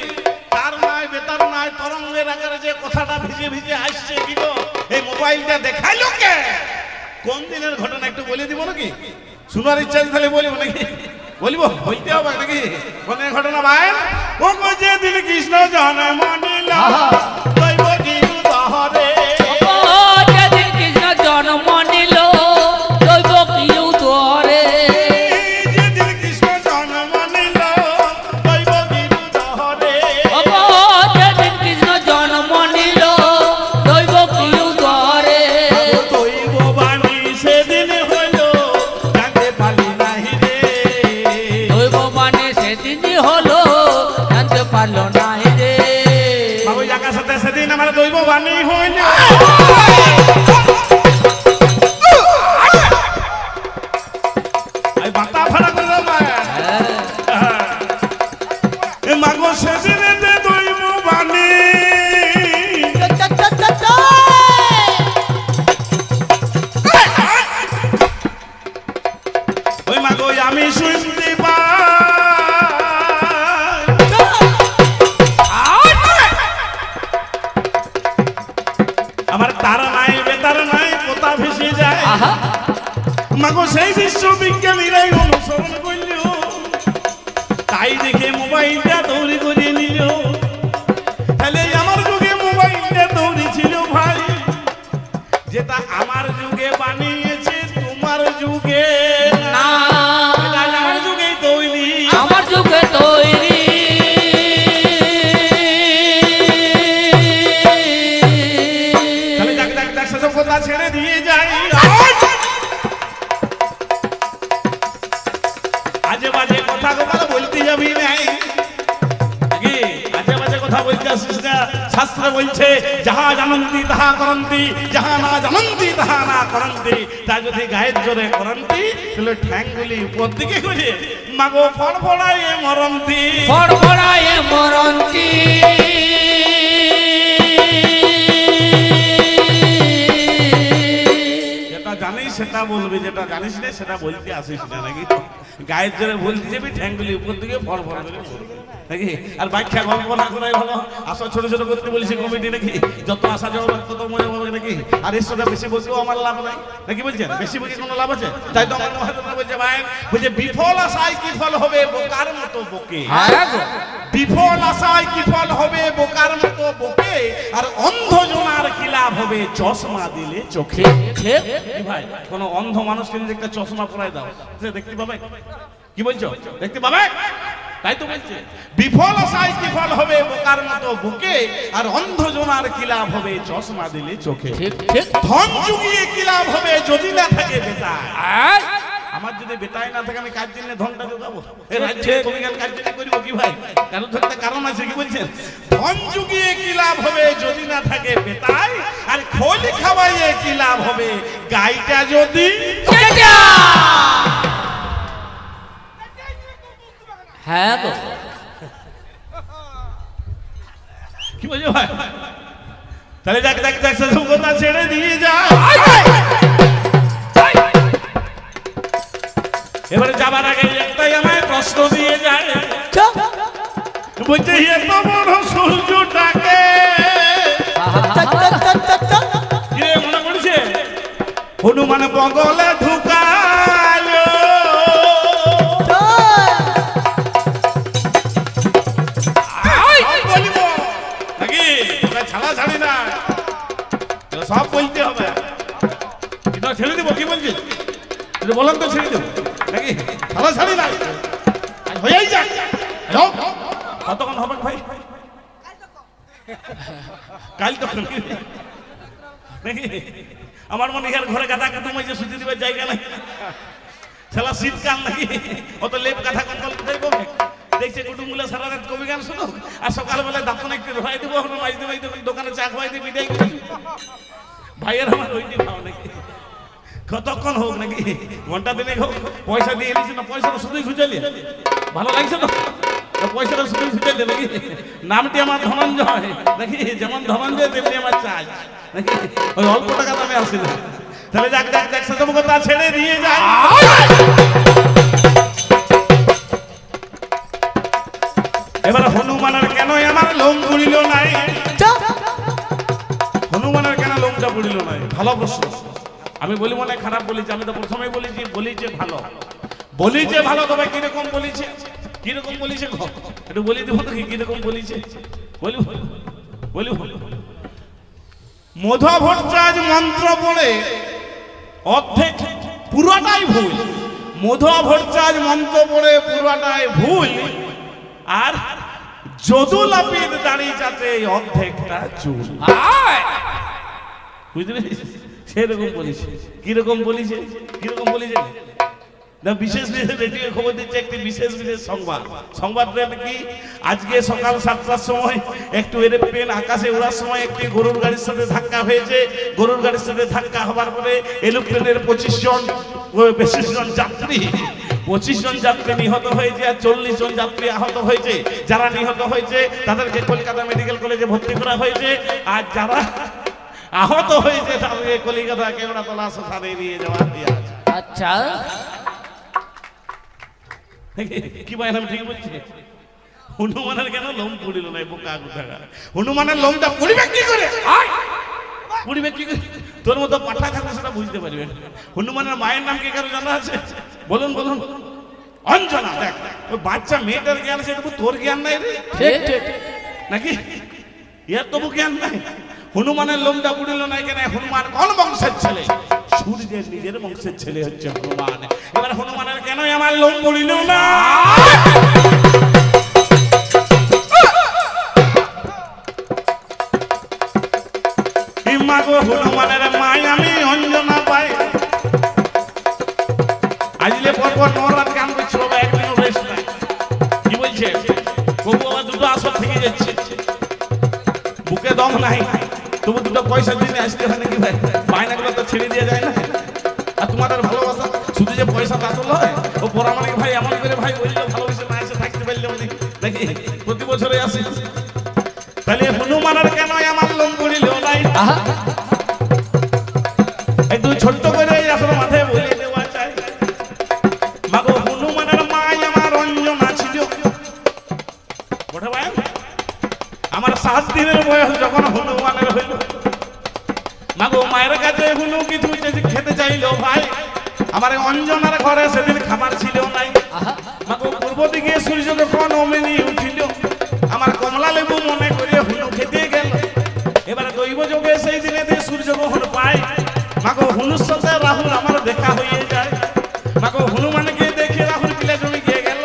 তার নাই বেতার নাই তরঙ্গের আকারে যে কথাটা ভিজে ভিজে আসছে কি গো এই মোবাইলটা দেখাইলো কে কোন দিনের ঘটনা একটু বলে দিব নাকি শোনার ইচ্ছা আছে তাহলে বলবো নাকি বলবো বলতে হবে নাকি কোন ঘটনা ভাই ও যে দিন কৃষ্ণ জন্ম নিল দৈব গিরু দহরে ও যেদিন কৃষ্ণ জন্ম নিল দৈব কিউ ধরে যেদিন কৃষ্ণ জন্ম নিল দৈব গিরু দহরে ও যেদিন কৃষ্ণ জন্ম নিল দৈব কিউ ধরে দৈব বাণী সেদিন হইল জানতে পারলি নাহি রে দৈব মানে সেদিনই হলো জানতে পারলো না রে বাবু জায়গার সাথে সেদিন আমার দৈব বাণী হইল এই বাতা ফাড়া করে দাও মা এ মাগো সেদিন যে দৈব বাণী ওই মাগো আমি শুনতে পাই আমার তার নাই বেতার নাই কোথা ভেসে যায় আহা মাগো সেই দৃশ্য বিজ্ঞানীরাই অনুসরণ করল তাই দেখে মোবাইলটা দৌড়ি করে নিল তাহলে আমার যুগে মোবাইলটা দৌড়ি ছিল ভাই যেটা আমার যুগে বানিয়েছে তোমার যুগে না না এটা আমার যুগেই তৈরি আমার যুগে তৈরি তাহলে যাক যাক যাক সেসব কথা ছেড়ে দিয়ে যাই আজে বাজে কথা কথা বলতে যাবি নাই কি আজে বাজে কথা বলতে আসিস না শাস্ত্র বলছে যাহা জানন্তি তাহা করন্তি যাহা না জানন্তি তাহা না করন্তি তা যদি গায়ের জোরে করন্তি তাহলে ঠ্যাংগুলি উপর দিকে করে মাগো ফড়ফড়ায় মরন্তি ফড়ফড়ায় মরন্তি যেটা জানিস সেটা বলবি যেটা জানিস না সেটা বলতে আসিস না নাকি গায়ের জোরে বলতে যাবি ঠ্যাংগুলি উপর দিকে ফড় ফড় করে বলবি নাকি আর ব্যাখ্যা গল্প না করাই ভালো আসা ছোট ছোট করতে বলছি কমিটি নাকি যত আসা যাওয়া তত মজা হবে নাকি আর এর সাথে বেশি বলতেও আমার লাভ নাই নাকি বলছেন বেশি বলে কোনো লাভ আছে তাই তো আমার মহাজন বলছে ভাই বলছে বিফল আশায় কি ফল হবে বোকার মতো বকে বিফল আশায় কি ফল হবে বোকার মতো বকে আর অন্ধ জনার কি লাভ হবে চশমা দিলে চোখে ঠিক কি ভাই কোন অন্ধ মানুষকে যদি একটা চশমা পরায় দাও সে দেখতে পাবে কি বলছো দেখতে পাবে তাই তো বলছে বিফল আশায় কি ফল হবে বোকার মতো বুকে আর অন্ধ জনার কি লাভ হবে চশমা দিলে চোখে ঠিক ঠিক ধন যুগিয়ে কি লাভ হবে যদি না থাকে বেটা আর আমার যদি বেটাই না থাকে আমি কাজ জন্য ধনটা যোগাবো এই রাজ্যে কবিগান কাজ জন্য করবো কি ভাই কারণ ধরতে কারণ আছে কি বলছেন ধন যুগিয়ে কি লাভ হবে যদি না থাকে বেটাই আর খোল খাওয়াইয়ে কি লাভ হবে গাইটা যদি হ্যাঁ তো কি বলছো ভাই তাহলে দেখ দেখ দেখ সেসব কথা ছেড়ে দিয়ে যা। এবারে যাবার আগে একটাই আমায় প্রশ্ন দিয়ে যায়, বলছে এত বড় সূর্যটাকে মনে করছে হনুমান বগলে ঢুকালো, বলিব নাকি ছাড়া ছাড়ি না, সব বলতে হবে। ছেড়ে দিব কি বলছিস বলেন তো, ছেড়ে দেবো নাকি ছাড়া ছাড়ি না, হয়েই যাক। কতক্ষণ হবে ভাই? কাল তো নাকি আমার মনে হয় ঘরে গাদা কুটুম হয়েছে, সুতি দিবার জায়গা নাই, ছেলা শীতকাল নাকি অত লেপ কাঁথা কম্বল কোথায় পাবে? দেখছে কুটুমগুলো সারা রাত কবি গান শুনুক, আর সকালবেলা দাঁতন একটু ধোয়াই দেবো, মাইজতে মাইজতে দোকানে চা খাওয়াই দিয়ে বিদায় করি। ভাইয়ের আমার ওইটি ভাও নাকি কতক্ষণ হোক নাকি ঘন্টা দিনে হোক, পয়সা দিয়ে এনেছি না, পয়সাটা শুধুই খুঁজালি ভালো লাগছে না, পয়সাটা শুধুই খুঁজালি নাকি। নামটি আমার ধনঞ্জয় নাকি, যেমন ধনঞ্জয় তেমনি আমার চাই নাকি, ওই অল্প টাকা দামে আসি না। তাহলে যাক যাক যাক সেসব কথা ছেড়ে দিয়ে যায়। এবার হনুমানের কেন আমার লোম পুড়িল নাই, হনুমানের কেন লোমটা পুড়িল নাই? ভালো প্রশ্ন। আমি বলি মনে খারাপ বলেছি, আমি তো প্রথমে বলেছি বলি যে ভালো, বলি যে ভালো, তবে কিরকম বলিছে, কিরকম বলিছে একটু বলি দেবো তো, কিরকম বলিছে বলি বলি। মধু ভট্টাচার্য মন্ত্র পড়ে অর্ধেক পুরোটাই ভুল, মধু ভট্টাচার্য মন্ত্র পড়ে পুরোটাই ভুল, আর যদুলাপির দাঁড়িয়ে যাতে অর্ধেকটা চুল। বুঝতে পেরেছিস? সেরকম বলিছে। কিরকম বলিছে? কিরকম বলিছে না, বিশেষ বিশেষ রেডিও খবর দিচ্ছে একটি বিশেষ বিশেষ সংবাদ। সংবাদটা কি? আজকে সকাল 7টার সময় একটু এরোপ্লেন আকাশে ওড়ার সময় একটি গরুর গাড়ির সাথে ধাক্কা হয়েছে। গরুর গাড়ির সাথে ধাক্কা হওয়ার পরে এরোপ্লেনের 25 জন যাত্রী 25 জন যাত্রী নিহত হয়েছে, আর 40 জন যাত্রী আহত হয়েছে। যারা নিহত হয়েছে তাদেরকে কলকাতা মেডিকেল কলেজে ভর্তি করা হয়েছে, আর যারা আহত হয়েছে তাদেরকে কলিকাতা কেওড়াতলা শ্মশানে নিয়ে যাওয়া দিয়ে আছে। আচ্ছা কি ভাই আমি ঠিক বলছি? হনুমানের কেন লোম পুড়িল না? বোকা কোথাকা, হনুমানের লোমটা পুড়িবে কি করে? পুড়িবে কি করে? তোর মতো পাঠা থাকলে সেটা বুঝতে পারবে। হনুমানের মায়ের নাম কি কারো জানা আছে? বলুন বলুন। অঞ্জনা। দেখ ওই বাচ্চা মেয়েটার জ্ঞান আছে, তোর জ্ঞান নাই রে নাকি? এর তবু জ্ঞান নাই। হনুমানের লোমটা পুড়িল নাই কেন? হনুমান কোন বংশের ছেলে? সূর্যের নিজের বংশের ছেলে হচ্ছে হনুমান। এবার হনুমানের কেন আমার লোম পুড়িল না? হনুমানের মাই আমি অঞ্জনা পাই। আজলে পরপর 9 রাত গান করছিল, একদিনও রেস্ট নাই। কি বলছে? প্রভু আমার দুটো আসর থেকে যাচ্ছে, বুকে দম নাই, তবু দুটো পয়সা দিয়ে আসতে হয় নাকি ভাই? বায়নাগুলো তো ছেড়ে দিয়ে যায় না। আর তোমাদের ভালোবাসা শুধু যে পয়সা তা তো নয়, ও পরামানিক ভাই এমন করে ভাই বললো ভালোবেসে না এসে থাকতে পারলেও নাকি প্রতি বছরে আসি। তাহলে হনুমানের কেন আমার লোম পুড়িল নাই? একটু ছোট্ট করে আসলে মাথায় বলে দেওয়া চাই। মাগো হনুমানের মাই আমার অঞ্জনা ছিল। আমার 7 দিনের বয়স যখন হনুমানের হইল, মাগো মায়ের কাছে হনু কিছু খেতে চাইল ভাই। আমার অঞ্জনার ঘরে সেদিন খাবার ছিল নাই। মাগো পূর্ব দিকে সূর্য যখন অমেনি উঠিল, আমার কমলা লেবু মনে করে হনু খেতে গেল। এবারে দৈব যোগে সেই দিনে সূর্য গ্রহণ পায়। মাগো হনুর সাথে রাহুল আমার দেখা হয়ে যায়। মাগো হনুমানকে দেখে রাহুল কিলা জমি গিয়ে গেল।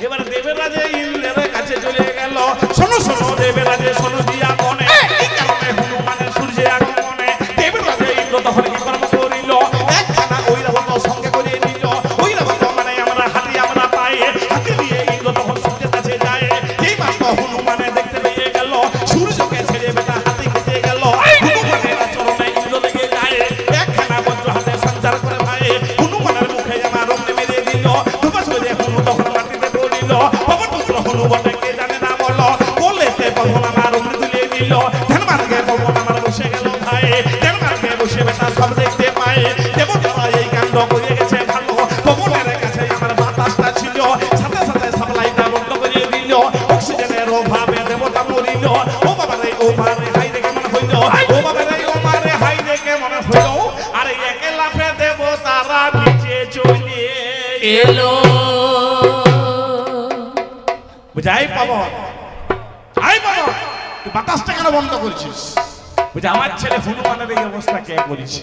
এবার দেবরাজে ইন্দ্রের কাছে চলে গেল। শোনো শোনো দেবরাজে শোনো দিয়া মনে, এই কারণে হনুমানের সূর্যে আগমনে দেবরাজে ইন্দ্র তখন কি কর্ম করিল? একখানা ঐরাবত সঙ্গে করে নিল। ঐরাবত মানে আমরা হাতি আমরা পাই, হাতি দিয়ে ইন্দ্র তখন সূর্যের কাছে যায়। যেই মাত্র হনুমানে দেখতে পেয়ে গেল সূর্যকে ছেড়ে বেটা হাতি খেতে গেল। হনুমানের চরণে ইন্দ্র লেগে যায়, একখানা বজ্র হাতে সঞ্চার করে ভাই। হনুমানের মুখে আমার অমনি মেরে দিল। ধুপা সরে হনু তখন মাটিতে পড়িল। পবন পুত্র হনু বটে কে জানে না বলো, বলেতে পবন আমার অমনি তুলে দিল। ধ্যান মার্গে পবন আমার বলছে আই পাবো তুই বাতাসটা কেন বন্ধ করেছিস? বলছে আমার ছেলে হনুমানের এই অবস্থা কে করেছে?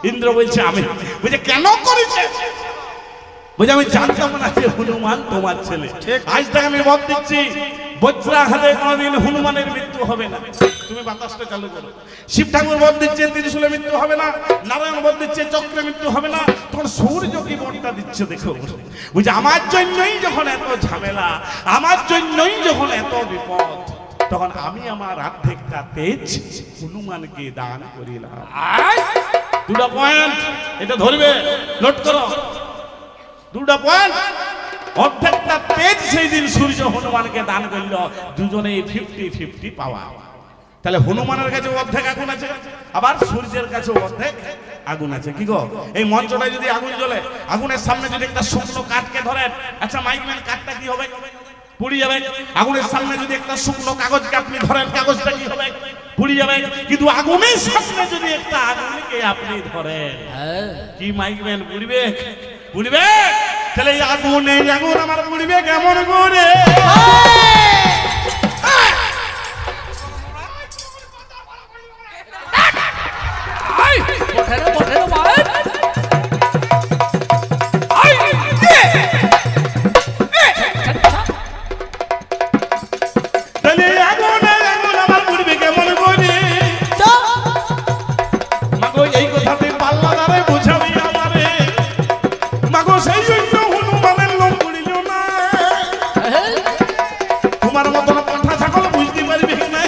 ইন্দ্র বলছে আমি। বলছে কেন করেছে? বলছে আমি জানতাম না যে হনুমান তোমার ছেলে। আজ থেকে আমি বল দিচ্ছি বজ্রাঘাতে কোনোদিন হনুমানের মৃত্যু হবে না। তুমি বাতাসটা চালু করো। শিব ঠাকুর বল দিচ্ছে ত্রিশূলে মৃত্যু হবে না, নারায়ণ বল দিচ্ছে চক্রে মৃত্যু হবে না, তখন সূর্য কি বলটা দিচ্ছে দেখো। বুঝে আমার জন্যই যখন এত ঝামেলা, আমার জন্যই যখন এত বিপদ, তখন আমি আমার অর্ধেকটা তেজ হনুমানকে দান করিলাম। দুটা পয়েন্ট এটা ধরবে, নোট করো। দুটা পয়েন্ট, অর্ধেকটা তেজ সেই দিন সূর্য হনুমানকে দান করল, দুজনে 50-50 পাওয়া। তাহলে হনুমানের কাছে অর্ধেক আগুন আছে, আবার সূর্যের কাছে অর্ধেক আগুন আছে। কি গো, এই মঞ্চটায় যদি আগুন জ্বলে, আগুনের সামনে যদি একটা শুকনো কাঠকে ধরেন, আচ্ছা মাইকম্যান কাঠটা কি হবে? পুড়ে যাবে। আগুনের সামনে যদি একটা শুকনো কাগজকে আপনি ধরেন, কাগজটা কি হবে? পুড়ে যাবে। কিন্তু আগুনের সামনে যদি একটা আগুনকে আপনি ধরেন, কি মাইকম্যান পুড়বে? পুড়বে। তাহলে এই আগুন আমার পুড়বে কেমন করে? এই কথাতে পাল্লা দাঁড়ায় বোঝাবি আমারে। মাগো সেই জন্য হনুমানের লোম পুড়িল না। তোমার মতন পাঁঠা ছাগল বুঝতে পারবি না।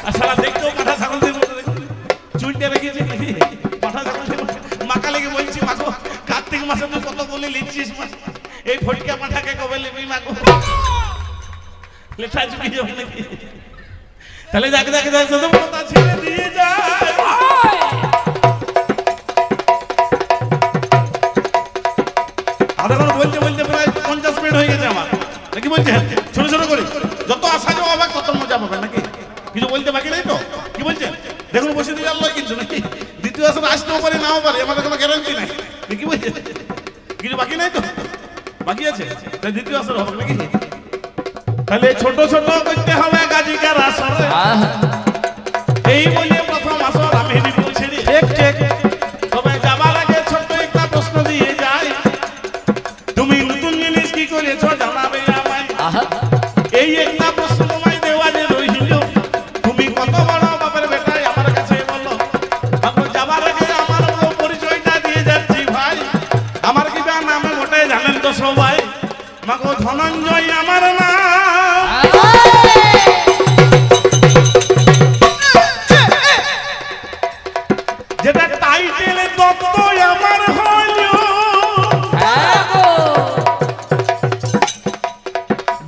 আসলে দেখতেও পাঁঠা ছাগলদের মতো, চুলটা রেখেছে পাঁঠা ছাগলদের মতো। মাকা লেগে বলছি মাগো কার্তিক মাসে তুই কত বলে লিখছিস, এই ফটকা পাঁঠাকে কবে নেবি মাগো? লেখা চুকি যাবে নাকি? তাহলে যাকে যাকে কথা ছেড়ে দিয়ে যায়। আধা ঘন্টা বলতে বলতে প্রায় 50 মিনিট হয়ে গেছে আমার, নাকি বলছেন? ছোট ছোট করে যত আসা যাওয়া হবে তত মজা পাবেন, নাকি? কিছু বলতে বাকি নেই তো? কি বলছেন? দেখুন বসে দিয়ে আল্লাহ কিন্তু, নাকি? দ্বিতীয় আসর আসতেও পারে নাও পারে, আমাদের কোনো গ্যারান্টি নাই। কি বলছেন? কিছু বাকি নেই তো? বাকি আছে, তাই দ্বিতীয় আসর হবে নাকি? তাহলে ছোট ছোট করতে হবে গাজিকার আসর। এই বলে প্রথম আসর আমি বিপুল ছেড়ে তবে যাবার আগে ছোট্ট একটা প্রশ্ন দিয়ে যাই, তুমি নতুন জিনিস কি করেছো জানাবে আমায়। এই একটা প্রশ্ন তোমায় দেওয়া যে রইল, তুমি কত বড় বাপের বেটাই আমার কাছে বলো। যাবার আগে আমার পরিচয়টা দিয়ে যাচ্ছি ভাই, আমার কি নামে মোটে জানেন তো সবাই। মাগো ধনঞ্জয় আমার নাম। যেটা টাইটেল দত্ত আমার হইল,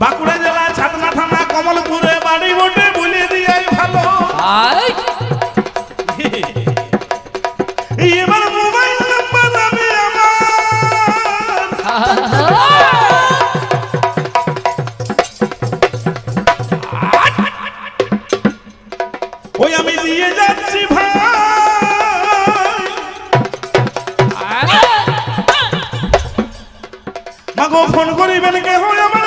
বাঁকুড়া জেলা ছাতনা থানা কমলপুরে বাড়ি বটে, বলে দিয়ে ভালো। এবার মোবাইল নাম্বার আমি আমার, ওই আমি দিয়ে যাচ্ছি ভাই। মাগো ফোন করিবেন কে হয় আমার